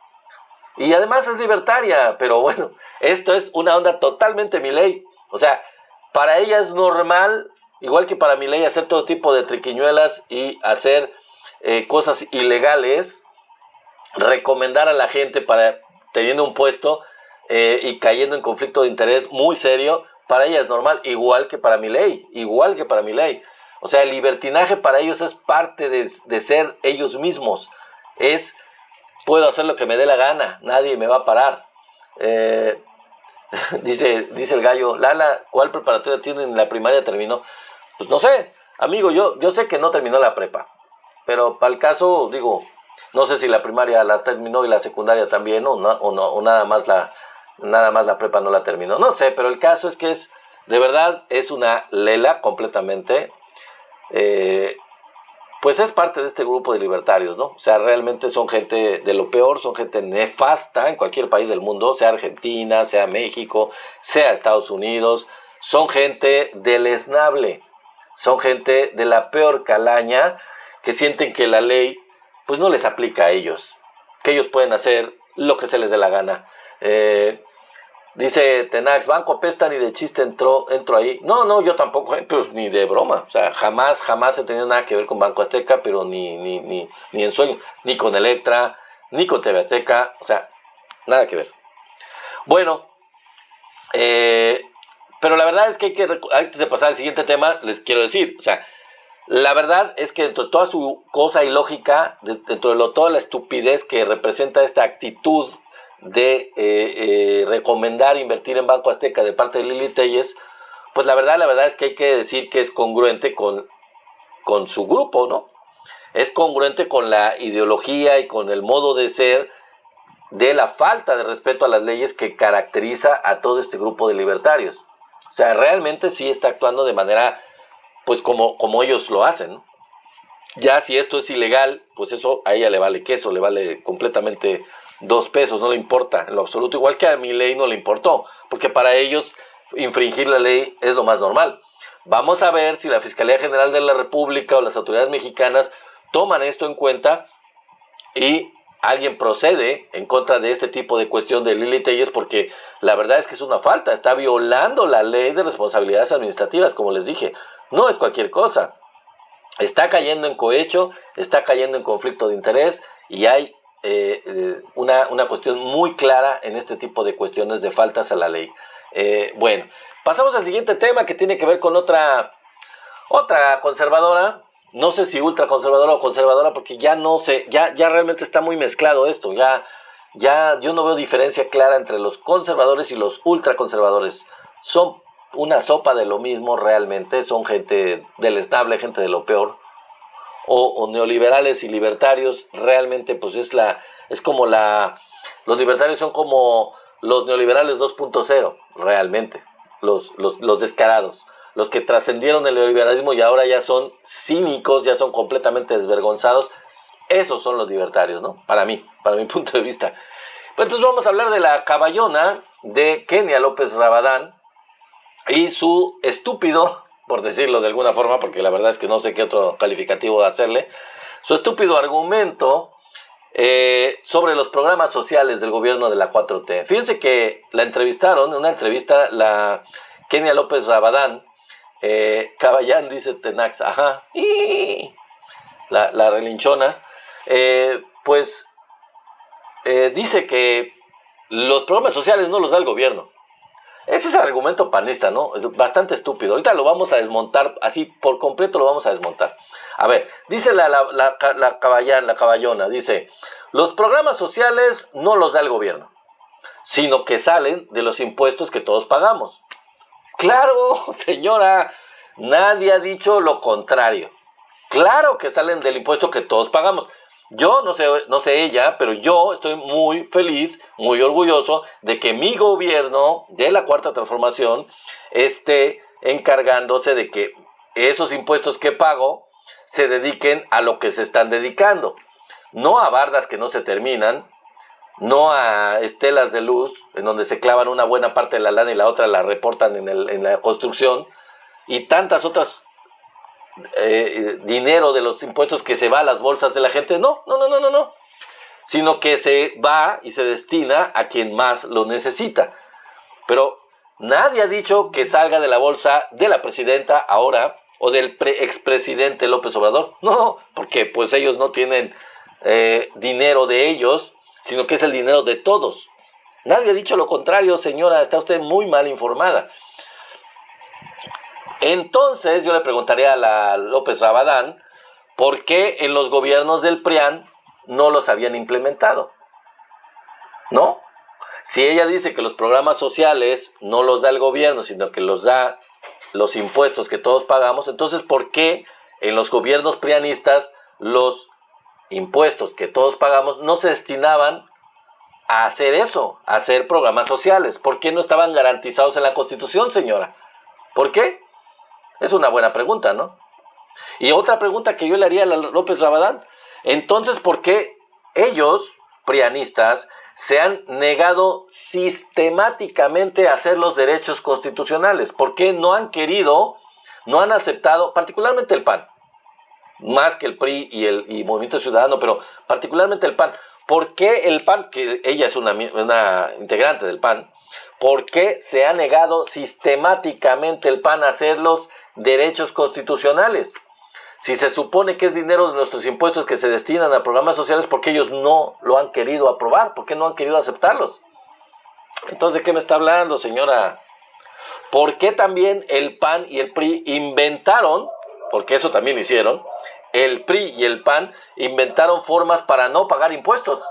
[SPEAKER 1] Y además es libertaria, pero bueno, esto es una onda totalmente Milei. O sea, para ella es normal, igual que para Milei, hacer todo tipo de triquiñuelas y hacer cosas ilegales, recomendar a la gente para teniendo un puesto y cayendo en conflicto de interés muy serio. Para ella es normal, igual que para Milei. O sea, el libertinaje para ellos es parte de ser ellos mismos. Puedo hacer lo que me dé la gana, nadie me va a parar. Dice el gallo, Lala, ¿cuál preparatoria tiene? En la primaria terminó. Pues no sé, amigo, yo sé que no terminó la prepa, pero para el caso, digo, no sé si la primaria la terminó y la secundaria también, o nada más la prepa no la terminó. No sé, pero el caso es que de verdad es una lela completamente. Pues es parte de este grupo de libertarios, ¿no? O sea, realmente son gente de lo peor, son gente nefasta en cualquier país del mundo, sea Argentina, sea México, sea Estados Unidos. Son gente deleznable, son gente de la peor calaña, que sienten que la ley pues no les aplica a ellos, que ellos pueden hacer lo que se les dé la gana. Dice Tenax, Banco apesta, ni de chiste entro ahí. No, yo tampoco, pues ni de broma. O sea, jamás he tenido nada que ver con Banco Azteca, pero ni en sueño, ni con Electra, ni con TV Azteca, o sea, nada que ver. Bueno, pero la verdad es que antes de pasar al siguiente tema, les quiero decir, o sea, la verdad es que dentro de toda su cosa ilógica, dentro de toda la estupidez que representa esta actitud de recomendar invertir en Banco Azteca de parte de Lili Téllez, pues la verdad es que hay que decir que es congruente con su grupo, ¿no? Es congruente con la ideología y con el modo de ser, de la falta de respeto a las leyes que caracteriza a todo este grupo de libertarios. O sea, realmente sí está actuando de manera, pues como ellos lo hacen, ¿no? Ya si esto es ilegal, pues eso a ella le vale queso, le vale completamente 2 pesos, no le importa en lo absoluto, igual que a Milei no le importó, porque para ellos infringir la ley es lo más normal. Vamos a ver si la Fiscalía General de la República o las autoridades mexicanas toman esto en cuenta y alguien procede en contra de este tipo de cuestión de Lili Téllez, porque la verdad es que es una falta, está violando la ley de responsabilidades administrativas, como les dije, no es cualquier cosa. Está cayendo en cohecho, está cayendo en conflicto de interés y hay una cuestión muy clara en este tipo de cuestiones de faltas a la ley. Bueno, pasamos al siguiente tema que tiene que ver con otra conservadora. No sé si ultraconservadora o conservadora, porque ya no sé, ya realmente está muy mezclado esto. Ya yo no veo diferencia clara entre los conservadores y los ultraconservadores. Son una sopa de lo mismo realmente, son gente deleznable, gente de lo peor. o neoliberales y libertarios, realmente pues es como los libertarios son como los neoliberales 2.0, realmente, los descarados, los que trascendieron el neoliberalismo y ahora ya son cínicos, ya son completamente desvergonzados. Esos son los libertarios, ¿no? Para mí, para mi punto de vista. Pues entonces vamos a hablar de la caballona de Kenia López Rabadán y su estúpido, por decirlo de alguna forma, porque la verdad es que no sé qué otro calificativo hacerle, su estúpido argumento sobre los programas sociales del gobierno de la 4T. Fíjense que la entrevistaron, en una entrevista, la Kenia López Rabadán, Caballán, dice Tenax, ajá, la relinchona, pues dice que los programas sociales no los da el gobierno. Ese es el argumento panista, ¿no? Es bastante estúpido. Ahorita lo vamos a desmontar, así por completo lo vamos a desmontar. A ver, dice la caballona, dice, los programas sociales no los da el gobierno, sino que salen de los impuestos que todos pagamos. Claro, señora, nadie ha dicho lo contrario. Claro que salen del impuesto que todos pagamos. Yo no sé ella, pero yo estoy muy feliz, muy orgulloso de que mi gobierno de la Cuarta Transformación esté encargándose de que esos impuestos que pago se dediquen a lo que se están dedicando. No a bardas que no se terminan, no a estelas de luz en donde se clavan una buena parte de la lana y la otra la reportan en la construcción, y tantas otras dinero de los impuestos que se va a las bolsas de la gente. No, sino que se va y se destina a quien más lo necesita. Pero nadie ha dicho que salga de la bolsa de la presidenta ahora o del expresidente López Obrador. No, porque pues ellos no tienen dinero de ellos, sino que es el dinero de todos. Nadie ha dicho lo contrario, señora, está usted muy mal informada. Entonces yo le preguntaría a la López Rabadán por qué en los gobiernos del PRIAN no los habían implementado, ¿no? Si ella dice que los programas sociales no los da el gobierno, sino que los da los impuestos que todos pagamos, entonces ¿por qué en los gobiernos prianistas los impuestos que todos pagamos no se destinaban a hacer eso, a hacer programas sociales? ¿Por qué no estaban garantizados en la Constitución, señora? ¿Por qué? Es una buena pregunta, ¿no? Y otra pregunta que yo le haría a López Rabadán, entonces, ¿por qué ellos, prianistas, se han negado sistemáticamente a hacer los derechos constitucionales? ¿Por qué no han querido, no han aceptado, particularmente el PAN, más que el PRI y Movimiento Ciudadano, pero particularmente el PAN? ¿Por qué el PAN, que ella es una integrante del PAN, por qué se ha negado sistemáticamente el PAN a hacer los derechos constitucionales? Si se supone que es dinero de nuestros impuestos que se destinan a programas sociales, ¿por qué ellos no lo han querido aprobar? ¿Por qué no han querido aceptarlos? Entonces, ¿de qué me está hablando, señora? ¿Por qué también el PAN y el PRI inventaron, porque eso también hicieron, el PRI y el PAN inventaron formas para no pagar impuestos?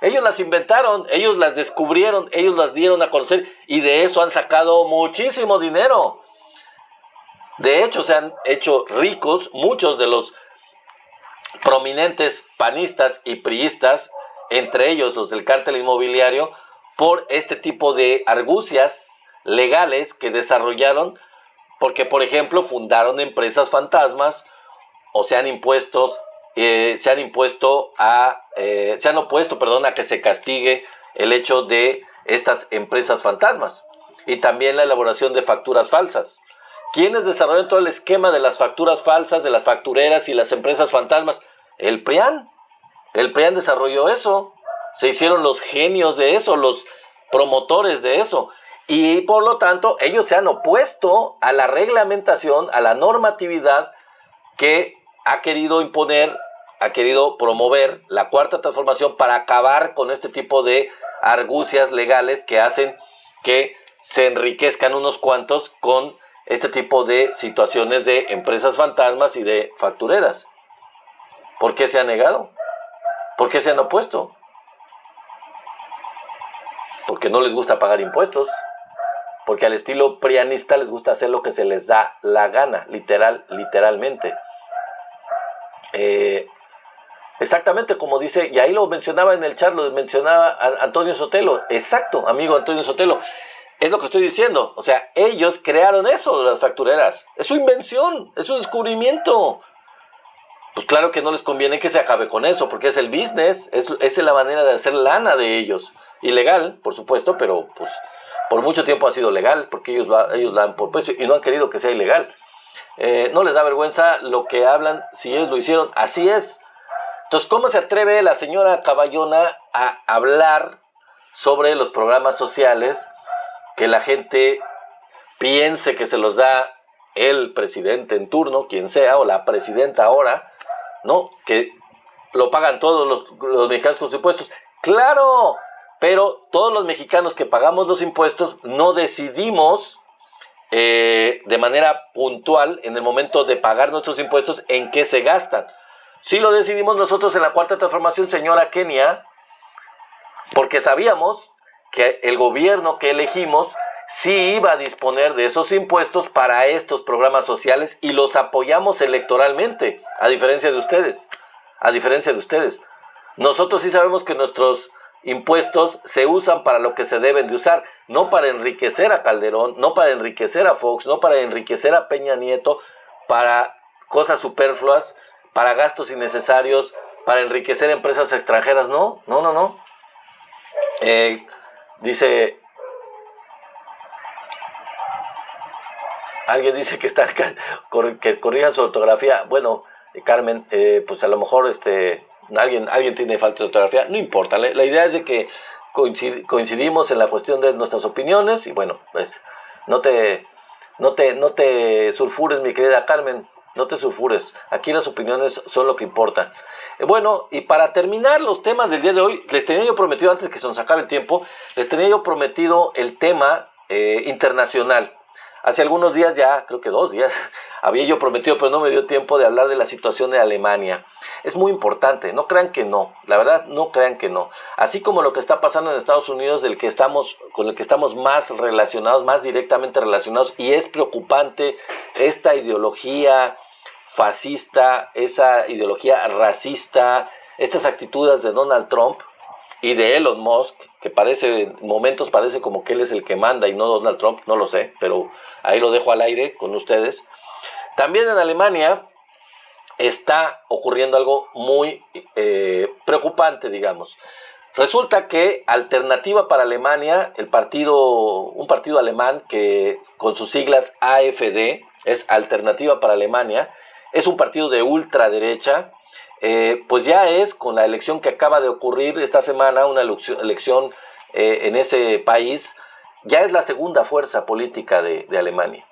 [SPEAKER 1] Ellos las inventaron, ellos las descubrieron, ellos las dieron a conocer y de eso han sacado muchísimo dinero. De hecho, se han hecho ricos muchos de los prominentes panistas y priistas, entre ellos los del cártel inmobiliario, por este tipo de argucias legales que desarrollaron, porque, por ejemplo, fundaron empresas fantasmas o se han opuesto a que se castigue el hecho de estas empresas fantasmas, y también la elaboración de facturas falsas. ¿Quiénes desarrollaron todo el esquema de las facturas falsas, de las factureras y las empresas fantasmas? El PRIAN. El PRIAN desarrolló eso. Se hicieron los genios de eso, los promotores de eso. Y por lo tanto, ellos se han opuesto a la reglamentación, a la normatividad que ha querido imponer, ha querido promover la Cuarta Transformación para acabar con este tipo de argucias legales que hacen que se enriquezcan unos cuantos con este tipo de situaciones de empresas fantasmas y de factureras. ¿Por qué se han negado? ¿Por qué se han opuesto? Porque no les gusta pagar impuestos. Porque al estilo prianista les gusta hacer lo que se les da la gana, literalmente. Exactamente como dice, y ahí lo mencionaba en el chat, lo mencionaba Antonio Sotelo. Exacto, amigo Antonio Sotelo. Es lo que estoy diciendo. O sea, ellos crearon eso de las factureras. Es su invención, es su descubrimiento. Pues claro que no les conviene que se acabe con eso, porque es el business, es la manera de hacer lana de ellos. Ilegal, por supuesto, pero pues por mucho tiempo ha sido legal, porque ellos la han propuesto y no han querido que sea ilegal. No les da vergüenza lo que hablan, si ellos lo hicieron, así es. Entonces, ¿cómo se atreve la señora Caballona a hablar sobre los programas sociales que la gente piense que se los da el presidente en turno, quien sea, o la presidenta ahora, ¿no? Que lo pagan todos los mexicanos con sus impuestos? ¡Claro! Pero todos los mexicanos que pagamos los impuestos no decidimos de manera puntual en el momento de pagar nuestros impuestos en qué se gastan. Sí lo decidimos nosotros en la Cuarta Transformación, señora Kenia, porque sabíamos que el gobierno que elegimos sí iba a disponer de esos impuestos para estos programas sociales y los apoyamos electoralmente, a diferencia de ustedes. Nosotros sí sabemos que nuestros impuestos se usan para lo que se deben de usar, no para enriquecer a Calderón, no para enriquecer a Fox, no para enriquecer a Peña Nieto, para cosas superfluas, para gastos innecesarios, para enriquecer empresas extranjeras. No. Dice, alguien dice que que corrijan su ortografía. Bueno, Carmen, pues a lo mejor alguien tiene falta de ortografía, no importa. La idea es de que coincidimos en la cuestión de nuestras opiniones y bueno, pues no te sulfures, mi querida Carmen. No te sulfures, aquí las opiniones son lo que importa. Bueno, y para terminar los temas del día de hoy, les tenía yo prometido, antes de que se nos acabe el tiempo, les tenía yo prometido el tema internacional. Hace algunos días ya, creo que 2 días, había yo prometido, pero no me dio tiempo de hablar de la situación de Alemania. Es muy importante, no crean que no, la verdad no crean que no. Así como lo que está pasando en Estados Unidos, con el que estamos más relacionados, más directamente relacionados, y es preocupante esta ideología fascista, esa ideología racista, estas actitudes de Donald Trump y de Elon Musk, que en momentos parece como que él es el que manda y no Donald Trump, no lo sé, pero ahí lo dejo al aire con ustedes. También en Alemania está ocurriendo algo muy preocupante, digamos. Resulta que Alternativa para Alemania, un partido alemán que con sus siglas AfD, es Alternativa para Alemania, es un partido de ultraderecha. Pues ya es, con la elección que acaba de ocurrir esta semana, una elección en ese país, ya es la segunda fuerza política de Alemania.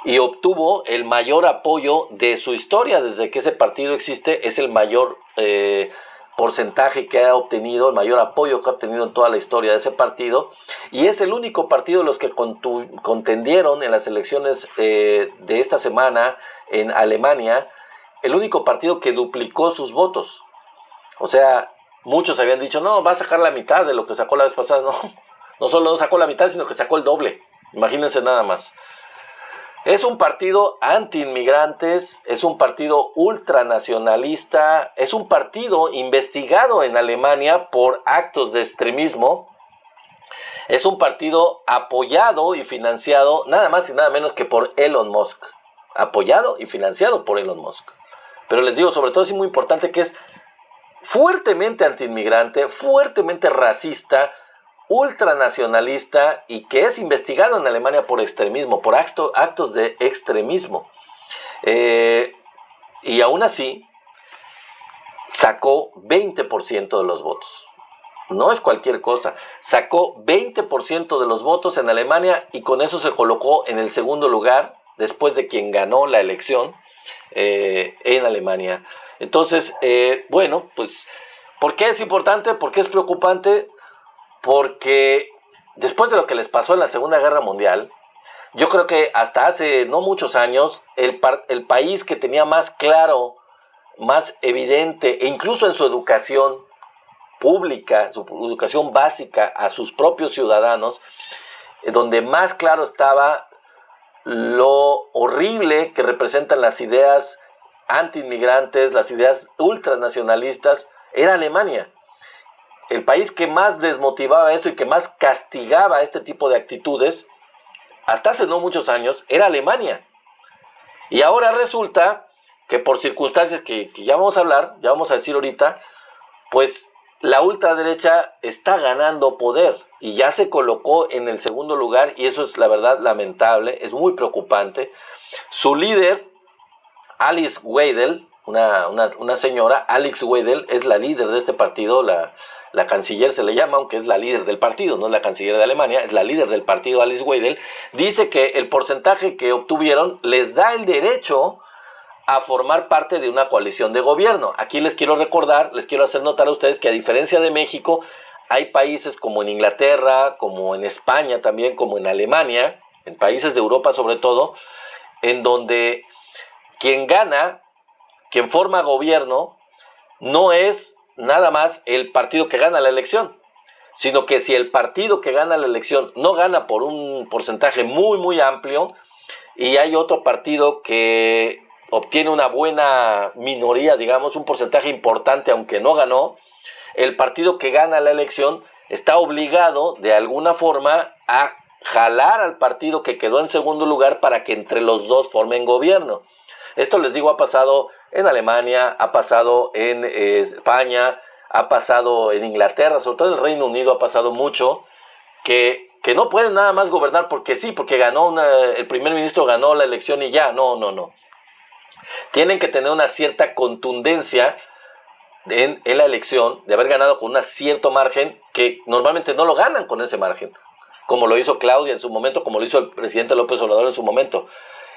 [SPEAKER 1] Y obtuvo el mayor apoyo de su historia. Desde que ese partido existe, es el mayor porcentaje que ha obtenido, el mayor apoyo que ha obtenido en toda la historia de ese partido. Y es el único partido de los que contendieron en las elecciones de esta semana en Alemania, el único partido que duplicó sus votos. O sea, muchos habían dicho, no, va a sacar la mitad de lo que sacó la vez pasada. No solo no sacó la mitad, sino que sacó el doble. Imagínense nada más. Es un partido anti-inmigrantes, es un partido ultranacionalista, es un partido investigado en Alemania por actos de extremismo. Es un partido apoyado y financiado nada más y nada menos que por Elon Musk. Apoyado y financiado por Elon Musk. Pero les digo, sobre todo es muy importante que es fuertemente antiinmigrante, fuertemente racista, ultranacionalista y que es investigado en Alemania por extremismo, por actos de extremismo. Y aún así sacó 20% de los votos. No es cualquier cosa. Sacó 20% de los votos en Alemania y con eso se colocó en el segundo lugar después de quien ganó la elección en Alemania. Entonces, bueno, pues, ¿por qué es importante? ¿Por qué es preocupante? Porque después de lo que les pasó en la Segunda Guerra Mundial, yo creo que hasta hace no muchos años, el país que tenía más claro, más evidente, e incluso en su educación pública, su educación básica a sus propios ciudadanos, donde más claro estaba lo horrible que representan las ideas anti-inmigrantes, las ideas ultranacionalistas, era Alemania. El país que más desmotivaba esto y que más castigaba este tipo de actitudes, hasta hace no muchos años, era Alemania. Y ahora resulta que por circunstancias que ya vamos a hablar, ya vamos a decir ahorita, pues la ultraderecha está ganando poder y ya se colocó en el segundo lugar, y eso es la verdad lamentable, es muy preocupante. Su líder, Alice Weidel, una señora, Alice Weidel, es la líder de este partido, la canciller se le llama, aunque es la líder del partido, no es la canciller de Alemania, es la líder del partido, Alice Weidel. Dice que el porcentaje que obtuvieron les da el derecho a formar parte de una coalición de gobierno. Aquí les quiero recordar, les quiero hacer notar a ustedes que a diferencia de México, hay países como en Inglaterra, como en España también, como en Alemania, en países de Europa sobre todo, en donde quien gana, quien forma gobierno, no es nada más el partido que gana la elección, sino que si el partido que gana la elección no gana por un porcentaje muy, muy amplio, y hay otro partido que obtiene una buena minoría, digamos, un porcentaje importante, aunque no ganó, el partido que gana la elección está obligado de alguna forma a jalar al partido que quedó en segundo lugar para que entre los dos formen gobierno. Esto, les digo, ha pasado en Alemania, ha pasado en España, ha pasado en Inglaterra, sobre todo en el Reino Unido ha pasado mucho, que no pueden nada más gobernar porque sí, porque el primer ministro ganó la elección y ya, no. Tienen que tener una cierta contundencia en la elección, de haber ganado con un cierto margen, que normalmente no lo ganan con ese margen, como lo hizo Claudia en su momento, como lo hizo el presidente López Obrador en su momento.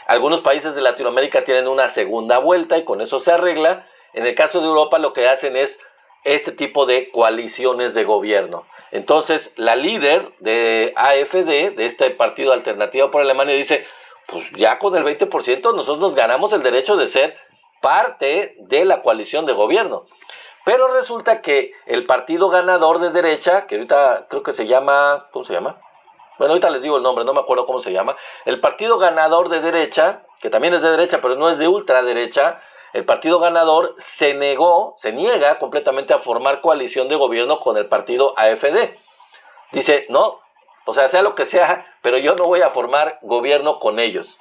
[SPEAKER 1] Algunos países de Latinoamérica tienen una segunda vuelta y con eso se arregla. En el caso de Europa lo que hacen es este tipo de coaliciones de gobierno. Entonces la líder de AfD, de este partido Alternativa por Alemania, dice: pues ya con el 20% nosotros nos ganamos el derecho de ser parte de la coalición de gobierno. Pero resulta que el partido ganador de derecha, que ahorita creo que se llama, ¿cómo se llama? Bueno, ahorita les digo el nombre, no me acuerdo cómo se llama. El partido ganador de derecha, que también es de derecha, pero no es de ultraderecha, el partido ganador se niega completamente a formar coalición de gobierno con el partido AfD. Dice: no, o sea lo que sea, pero yo no voy a formar gobierno con ellos.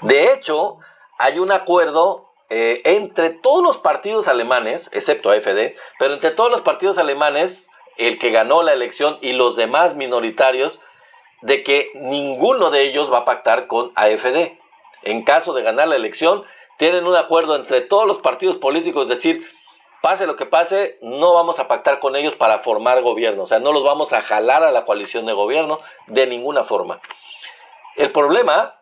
[SPEAKER 1] De hecho, hay un acuerdo entre todos los partidos alemanes, excepto AfD, pero entre todos los partidos alemanes, el que ganó la elección y los demás minoritarios, de que ninguno de ellos va a pactar con AfD. En caso de ganar la elección, tienen un acuerdo entre todos los partidos políticos, es decir, pase lo que pase, no vamos a pactar con ellos para formar gobierno, o sea, no los vamos a jalar a la coalición de gobierno de ninguna forma. El problema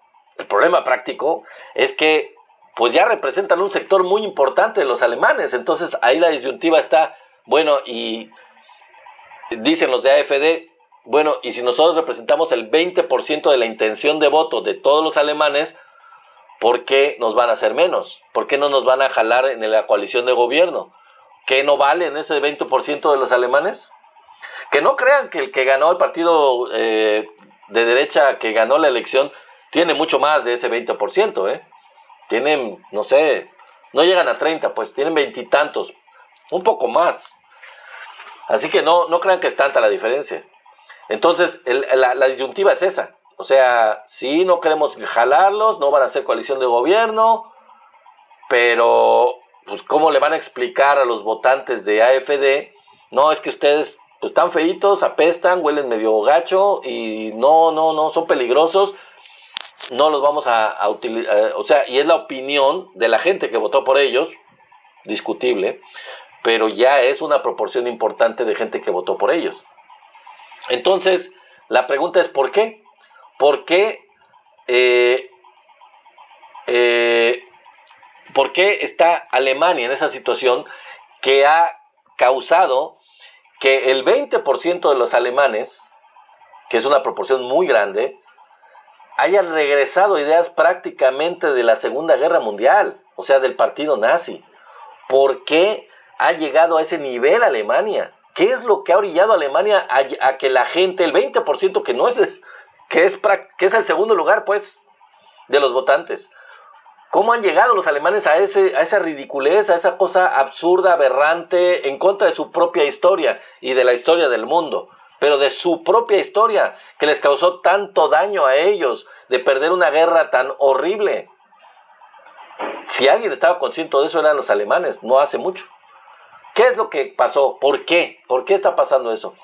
[SPEAKER 1] práctico es que pues ya representan un sector muy importante de los alemanes, entonces ahí la disyuntiva está, bueno, y dicen los de AfD, bueno, y si nosotros representamos el 20% de la intención de voto de todos los alemanes, ¿por qué nos van a hacer menos? ¿Por qué no nos van a jalar en la coalición de gobierno? ¿Qué no valen ese 20% de los alemanes? Que no crean que el que ganó el partido de derecha que ganó la elección tiene mucho más de ese 20%, Tienen, no sé, no llegan a 30, pues tienen 20 y tantos, un poco más. Así que no crean que es tanta la diferencia. Entonces, la disyuntiva es esa. O sea, sí, no queremos jalarlos, no van a hacer coalición de gobierno, pero pues ¿cómo le van a explicar a los votantes de AfD? No, es que ustedes pues están feitos, apestan, huelen medio gacho y no, son peligrosos, no los vamos a utilizar. O sea, y es la opinión de la gente que votó por ellos, discutible, pero ya es una proporción importante de gente que votó por ellos. Entonces, la pregunta es ¿por qué? ¿Por qué está Alemania en esa situación que ha causado que el 20% de los alemanes, que es una proporción muy grande, hayan regresado ideas prácticamente de la Segunda Guerra Mundial, o sea, del partido nazi? ¿Por qué ha llegado a ese nivel Alemania? ¿Qué es lo que ha orillado a Alemania a que la gente, el 20% que es el segundo lugar, pues, de los votantes, ¿Cómo han llegado los alemanes a esa ridiculez, a esa cosa absurda, aberrante, en contra de su propia historia y de la historia del mundo? Pero de su propia historia, que les causó tanto daño a ellos, de perder una guerra tan horrible. Si alguien estaba consciente de eso, eran los alemanes, no hace mucho. ¿Qué es lo que pasó? ¿Por qué? ¿Por qué está pasando eso?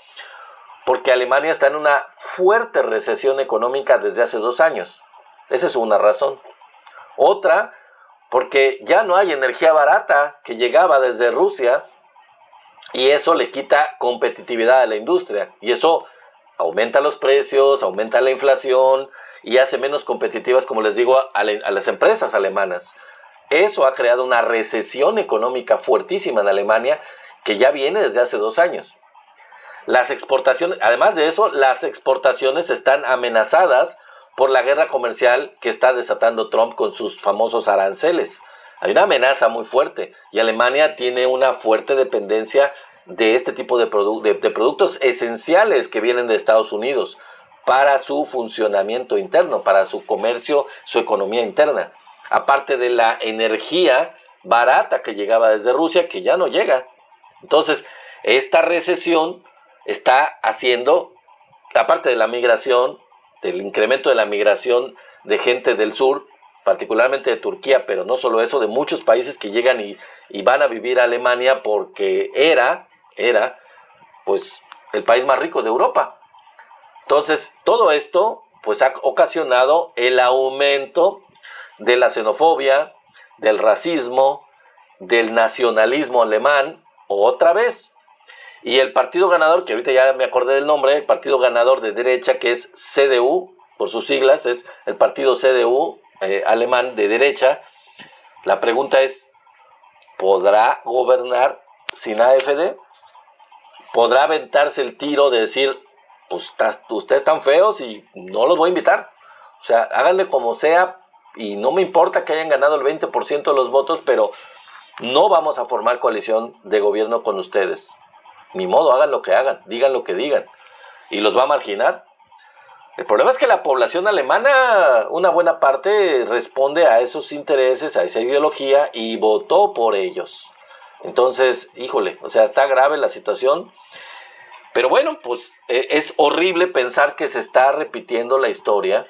[SPEAKER 1] Porque Alemania está en una fuerte recesión económica desde hace 2 años. Esa es una razón. Otra, porque ya no hay energía barata que llegaba desde Rusia y eso le quita competitividad a la industria. Y eso aumenta los precios, aumenta la inflación y hace menos competitivas, como les digo, a las empresas alemanas. Eso ha creado una recesión económica fuertísima en Alemania que ya viene desde hace 2 años. Las exportaciones, además de eso, las exportaciones están amenazadas por la guerra comercial que está desatando Trump con sus famosos aranceles. Hay una amenaza muy fuerte y Alemania tiene una fuerte dependencia de este tipo de productos esenciales que vienen de Estados Unidos para su funcionamiento interno, para su comercio, su economía interna. Aparte de la energía barata que llegaba desde Rusia, que ya no llega. Entonces, esta recesión está haciendo, aparte de la migración, del incremento de la migración de gente del sur, particularmente de Turquía, pero no solo eso, de muchos países que llegan y van a vivir a Alemania porque era pues el país más rico de Europa. Entonces, todo esto pues ha ocasionado el aumento de la xenofobia, del racismo, del nacionalismo alemán, otra vez. Y el partido ganador, que ahorita ya me acordé del nombre, el partido ganador de derecha, que es CDU, por sus siglas, es el partido CDU alemán de derecha. La pregunta es, ¿podrá gobernar sin AfD? ¿Podrá aventarse el tiro de decir, pues ustedes están feos y no los voy a invitar? O sea, háganle como sea y no me importa que hayan ganado el 20% de los votos, pero no vamos a formar coalición de gobierno con ustedes. Ni modo, hagan lo que hagan, digan lo que digan. ¿Y los va a marginar? El problema es que la población alemana, una buena parte, responde a esos intereses, a esa ideología y votó por ellos. Entonces, híjole, o sea, está grave la situación. Pero bueno, pues es horrible pensar que se está repitiendo la historia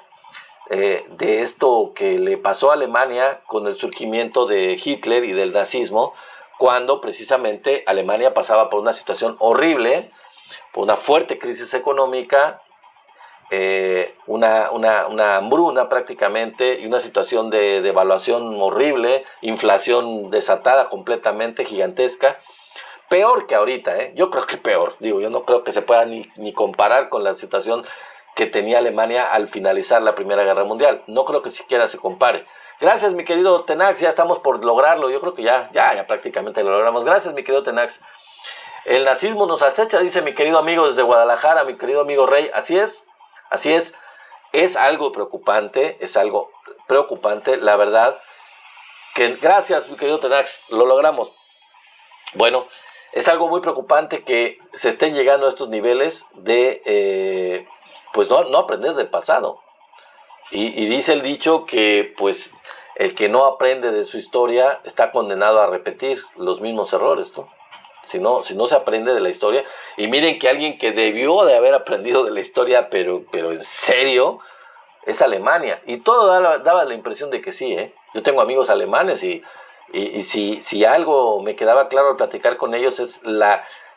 [SPEAKER 1] de esto que le pasó a Alemania con el surgimiento de Hitler y del nazismo, cuando precisamente Alemania pasaba por una situación horrible, por una fuerte crisis económica, una hambruna prácticamente, y una situación de devaluación horrible, inflación desatada completamente, gigantesca, peor que ahorita, yo creo que peor, yo no creo que se pueda ni comparar con la situación que tenía Alemania al finalizar la Primera Guerra Mundial, no creo que siquiera se compare. Gracias, mi querido Tenax, ya estamos por lograrlo, yo creo que ya prácticamente lo logramos. Gracias, mi querido Tenax. El nazismo nos acecha, dice mi querido amigo desde Guadalajara, mi querido amigo Rey. Así es algo preocupante, la verdad, que gracias, mi querido Tenax, lo logramos. Bueno, es algo muy preocupante que se estén llegando a estos niveles de, pues no aprender del pasado. Y dice el dicho que pues el que no aprende de su historia está condenado a repetir los mismos errores, ¿no? Si no se aprende de la historia, y miren que alguien que debió de haber aprendido de la historia, pero en serio, es Alemania, y todo daba la impresión de que sí, Yo tengo amigos alemanes y si algo me quedaba claro al platicar con ellos es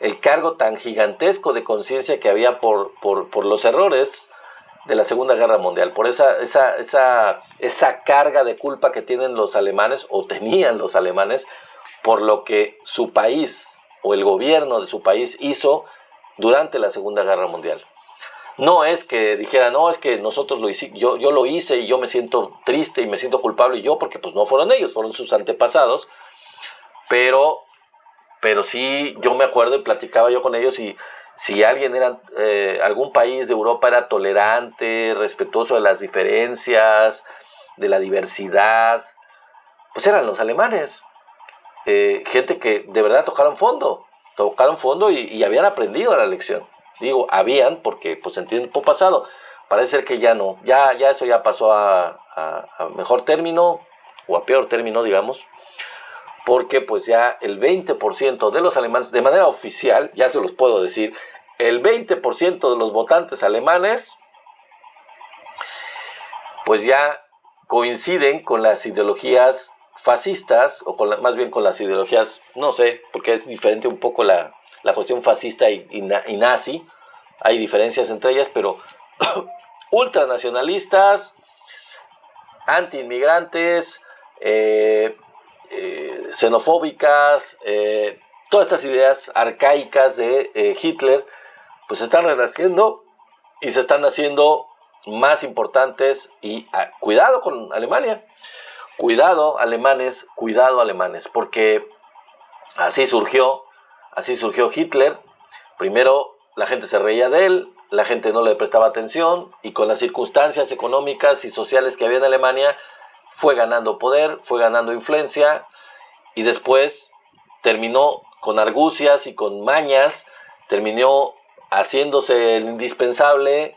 [SPEAKER 1] el cargo tan gigantesco de conciencia que había por los errores de la Segunda Guerra Mundial, por esa carga de culpa que tienen los alemanes, o tenían los alemanes, por lo que su país o el gobierno de su país hizo durante la Segunda Guerra Mundial. No es que dijera, no, es que nosotros lo hicimos, yo lo hice y yo me siento triste y me siento culpable, y yo, porque pues no fueron ellos, fueron sus antepasados, pero sí, yo me acuerdo y platicaba yo con ellos, y si alguien algún país de Europa era tolerante, respetuoso de las diferencias, de la diversidad, pues eran los alemanes. Gente que de verdad tocaron fondo y habían aprendido la lección. Digo, habían, porque pues en tiempo pasado, parece ser que ya no, ya eso ya pasó a mejor término, o a peor término, digamos, porque pues ya el 20% de los alemanes, de manera oficial, ya se los puedo decir, el 20% de los votantes alemanes, pues ya coinciden con las ideologías fascistas, o más bien con las ideologías, no sé, porque es diferente un poco la cuestión fascista y nazi, hay diferencias entre ellas, pero ultranacionalistas, anti-inmigrantes, xenofóbicas, todas estas ideas arcaicas de Hitler, pues se están renaciendo y se están haciendo más importantes. Y cuidado con Alemania, cuidado alemanes, porque así surgió Hitler. Primero la gente se reía de él, la gente no le prestaba atención, y con las circunstancias económicas y sociales que había en Alemania, fue ganando poder, fue ganando influencia, y después terminó con argucias y con mañas, terminó haciéndose el indispensable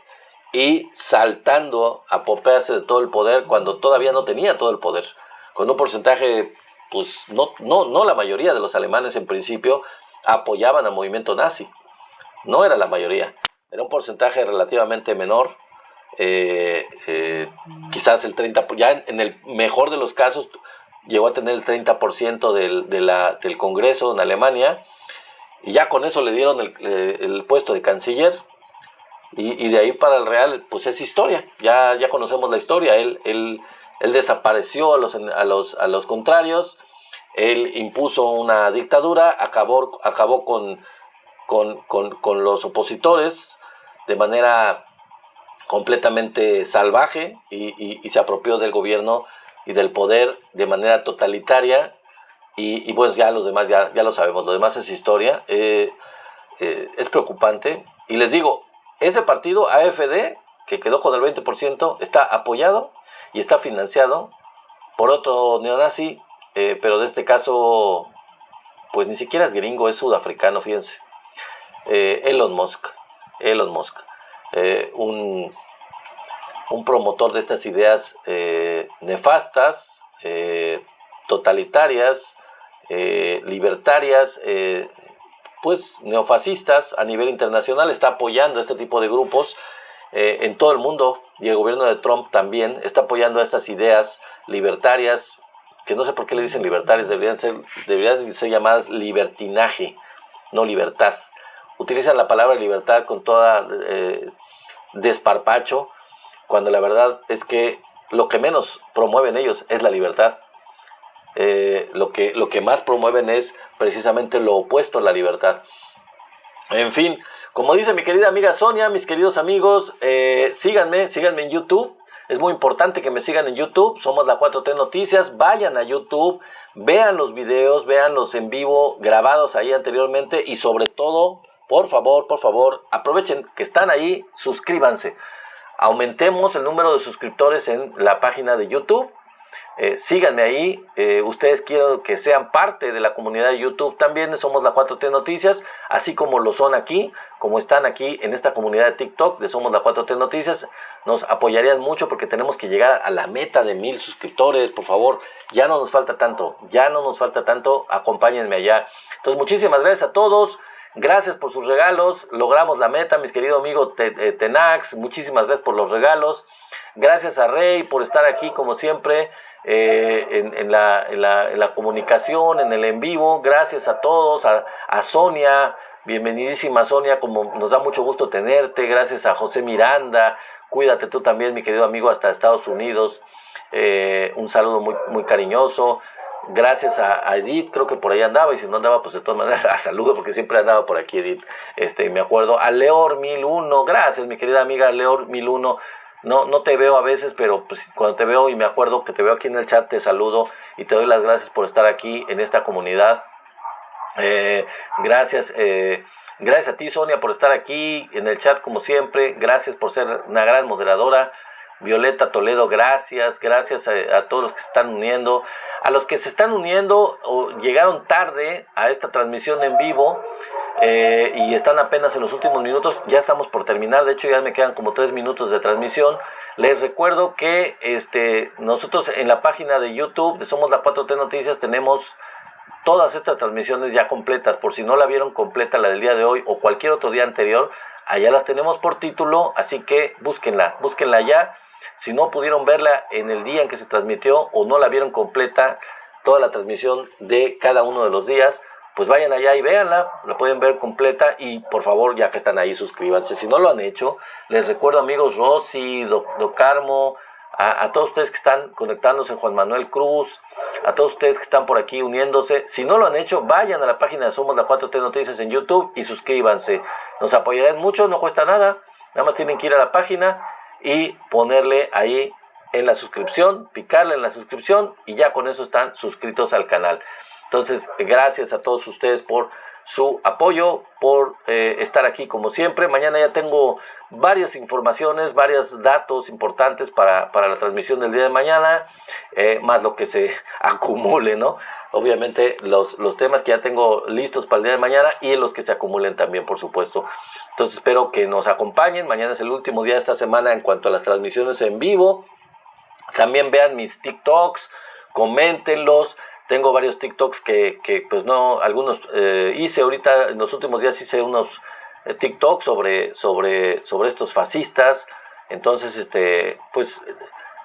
[SPEAKER 1] y saltando a apoderarse de todo el poder cuando todavía no tenía todo el poder, con un porcentaje, pues no la mayoría de los alemanes en principio apoyaban al movimiento nazi, no era la mayoría, era un porcentaje relativamente menor, quizás el 30%, ya en el mejor de los casos llegó a tener el 30% del Congreso en Alemania, y ya con eso le dieron el puesto de canciller, y de ahí para el Real, pues es historia, ya conocemos la historia. Él desapareció a los contrarios, él impuso una dictadura, acabó con los opositores de manera completamente salvaje, y se apropió del gobierno y del poder de manera totalitaria, y pues ya los demás ya lo sabemos, lo demás es historia. Es preocupante, y les digo, ese partido AfD, que quedó con el 20%, está apoyado y está financiado por otro neonazi, pero de este caso, pues ni siquiera es gringo, es sudafricano, fíjense. Elon Musk, un promotor de estas ideas nefastas, totalitarias, libertarias, pues neofascistas a nivel internacional, está apoyando a este tipo de grupos en todo el mundo, y el gobierno de Trump también está apoyando a estas ideas libertarias, que no sé por qué le dicen libertarias, deberían ser llamadas libertinaje, no libertad. Utilizan la palabra libertad con toda desparpacho, cuando la verdad es que lo que menos promueven ellos es la libertad. Lo que más promueven es precisamente lo opuesto a la libertad. En fin, como dice mi querida amiga Sonia, mis queridos amigos, síganme en YouTube. Es muy importante que me sigan en YouTube. Somos la 4T Noticias. Vayan a YouTube, vean los videos, veanlos en vivo, grabados ahí anteriormente, y sobre todo, por favor, aprovechen que están ahí, suscríbanse. Aumentemos el número de suscriptores en la página de YouTube. Síganme ahí. Ustedes quiero que sean parte de la comunidad de YouTube también. Somos la 4T Noticias, así como lo son aquí, como están aquí en esta comunidad de TikTok de Somos la 4T Noticias. Nos apoyarían mucho porque tenemos que llegar a la meta de 1000 suscriptores. Por favor, ya no nos falta tanto, acompáñenme allá. Entonces, muchísimas gracias a todos. Gracias por sus regalos, logramos la meta, mis queridos amigos Tenax, muchísimas gracias por los regalos. Gracias a Rey por estar aquí como siempre en la comunicación, en el en vivo. Gracias a todos, a Sonia, bienvenidísima Sonia, como nos da mucho gusto tenerte. Gracias a José Miranda, cuídate tú también, mi querido amigo, hasta Estados Unidos. Un saludo muy, muy cariñoso. Gracias a Edith, creo que por ahí andaba, y si no andaba, pues de todas maneras la saludo, porque siempre andaba por aquí Edith. Me acuerdo a Leor 1001, gracias mi querida amiga Leor 1001. No te veo a veces, pero pues cuando te veo y me acuerdo que te veo aquí en el chat, te saludo y te doy las gracias por estar aquí en esta comunidad. Gracias a ti, Sonia, por estar aquí en el chat como siempre. Gracias por ser una gran moderadora. Violeta Toledo, gracias a todos los que se están uniendo. A los que se están uniendo o llegaron tarde a esta transmisión en vivo y están apenas en los últimos minutos, ya estamos por terminar, de hecho ya me quedan como 3 minutos de transmisión. Les recuerdo que nosotros en la página de YouTube de Somos la 4T Noticias tenemos todas estas transmisiones ya completas. Por si no la vieron completa, la del día de hoy o cualquier otro día anterior, allá las tenemos por título, así que búsquenla ya. Si no pudieron verla en el día en que se transmitió o no la vieron completa, toda la transmisión de cada uno de los días, pues vayan allá y véanla, la pueden ver completa y por favor, ya que están ahí, suscríbanse. Si no lo han hecho, les recuerdo, amigos, Rosy, Carmo, a todos ustedes que están conectándose, Juan Manuel Cruz, a todos ustedes que están por aquí uniéndose. Si no lo han hecho, vayan a la página de Somos la 4T Noticias en YouTube y suscríbanse. Nos apoyarán mucho, no cuesta nada más tienen que ir a la página y ponerle ahí en la suscripción, picarle en la suscripción y ya con eso están suscritos al canal. Entonces, gracias a todos ustedes por su apoyo, por estar aquí como siempre. Mañana ya tengo varias informaciones, varios datos importantes para la transmisión del día de mañana, más lo que se acumule, ¿no? Obviamente los temas que ya tengo listos para el día de mañana y los que se acumulen también, por supuesto. Entonces espero que nos acompañen. Mañana es el último día de esta semana en cuanto a las transmisiones en vivo. También vean mis TikToks, coméntenlos. Tengo varios TikToks que pues no, algunos hice ahorita, en los últimos días hice unos TikToks sobre estos fascistas. Entonces, pues,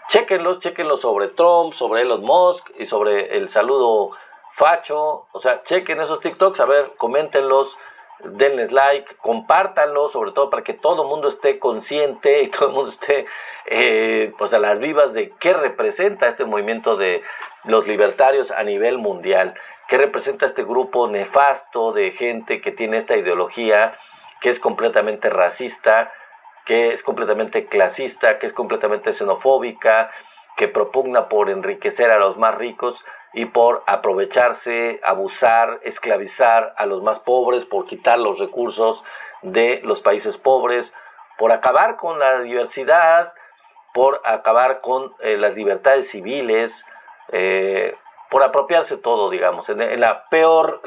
[SPEAKER 1] chéquenlos sobre Trump, sobre Elon Musk y sobre el saludo facho. O sea, chequen esos TikToks, a ver, coméntenlos, denles like, compártanlos, sobre todo para que todo el mundo esté consciente y todo el mundo esté pues a las vivas de qué representa este movimiento de los libertarios a nivel mundial, qué representa este grupo nefasto de gente que tiene esta ideología, que es completamente racista, que es completamente clasista, que es completamente xenofóbica, que propugna por enriquecer a los más ricos y por aprovecharse, abusar, esclavizar a los más pobres, por quitar los recursos de los países pobres, por acabar con la diversidad, por acabar con las libertades civiles, por apropiarse todo, digamos, en la peor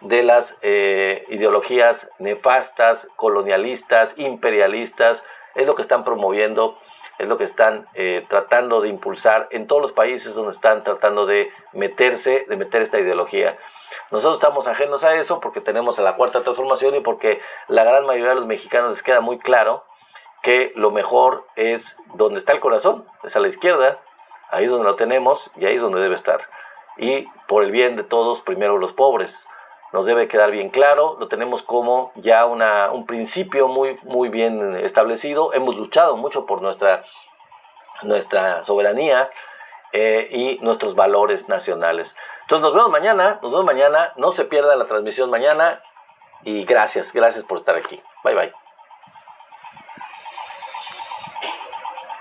[SPEAKER 1] de las ideologías nefastas, colonialistas, imperialistas. Es lo que están promoviendo, es lo que están tratando de impulsar en todos los países donde están tratando de meter esta ideología. Nosotros estamos ajenos a eso porque tenemos a la Cuarta Transformación y porque la gran mayoría de los mexicanos les queda muy claro que lo mejor es donde está el corazón, es a la izquierda. Ahí es donde lo tenemos y ahí es donde debe estar. Y por el bien de todos, primero los pobres. Nos debe quedar bien claro, lo tenemos como ya un principio muy bien establecido. Hemos luchado mucho por nuestra soberanía y nuestros valores nacionales. Entonces nos vemos mañana, no se pierdan la transmisión mañana y gracias por estar aquí. Bye bye.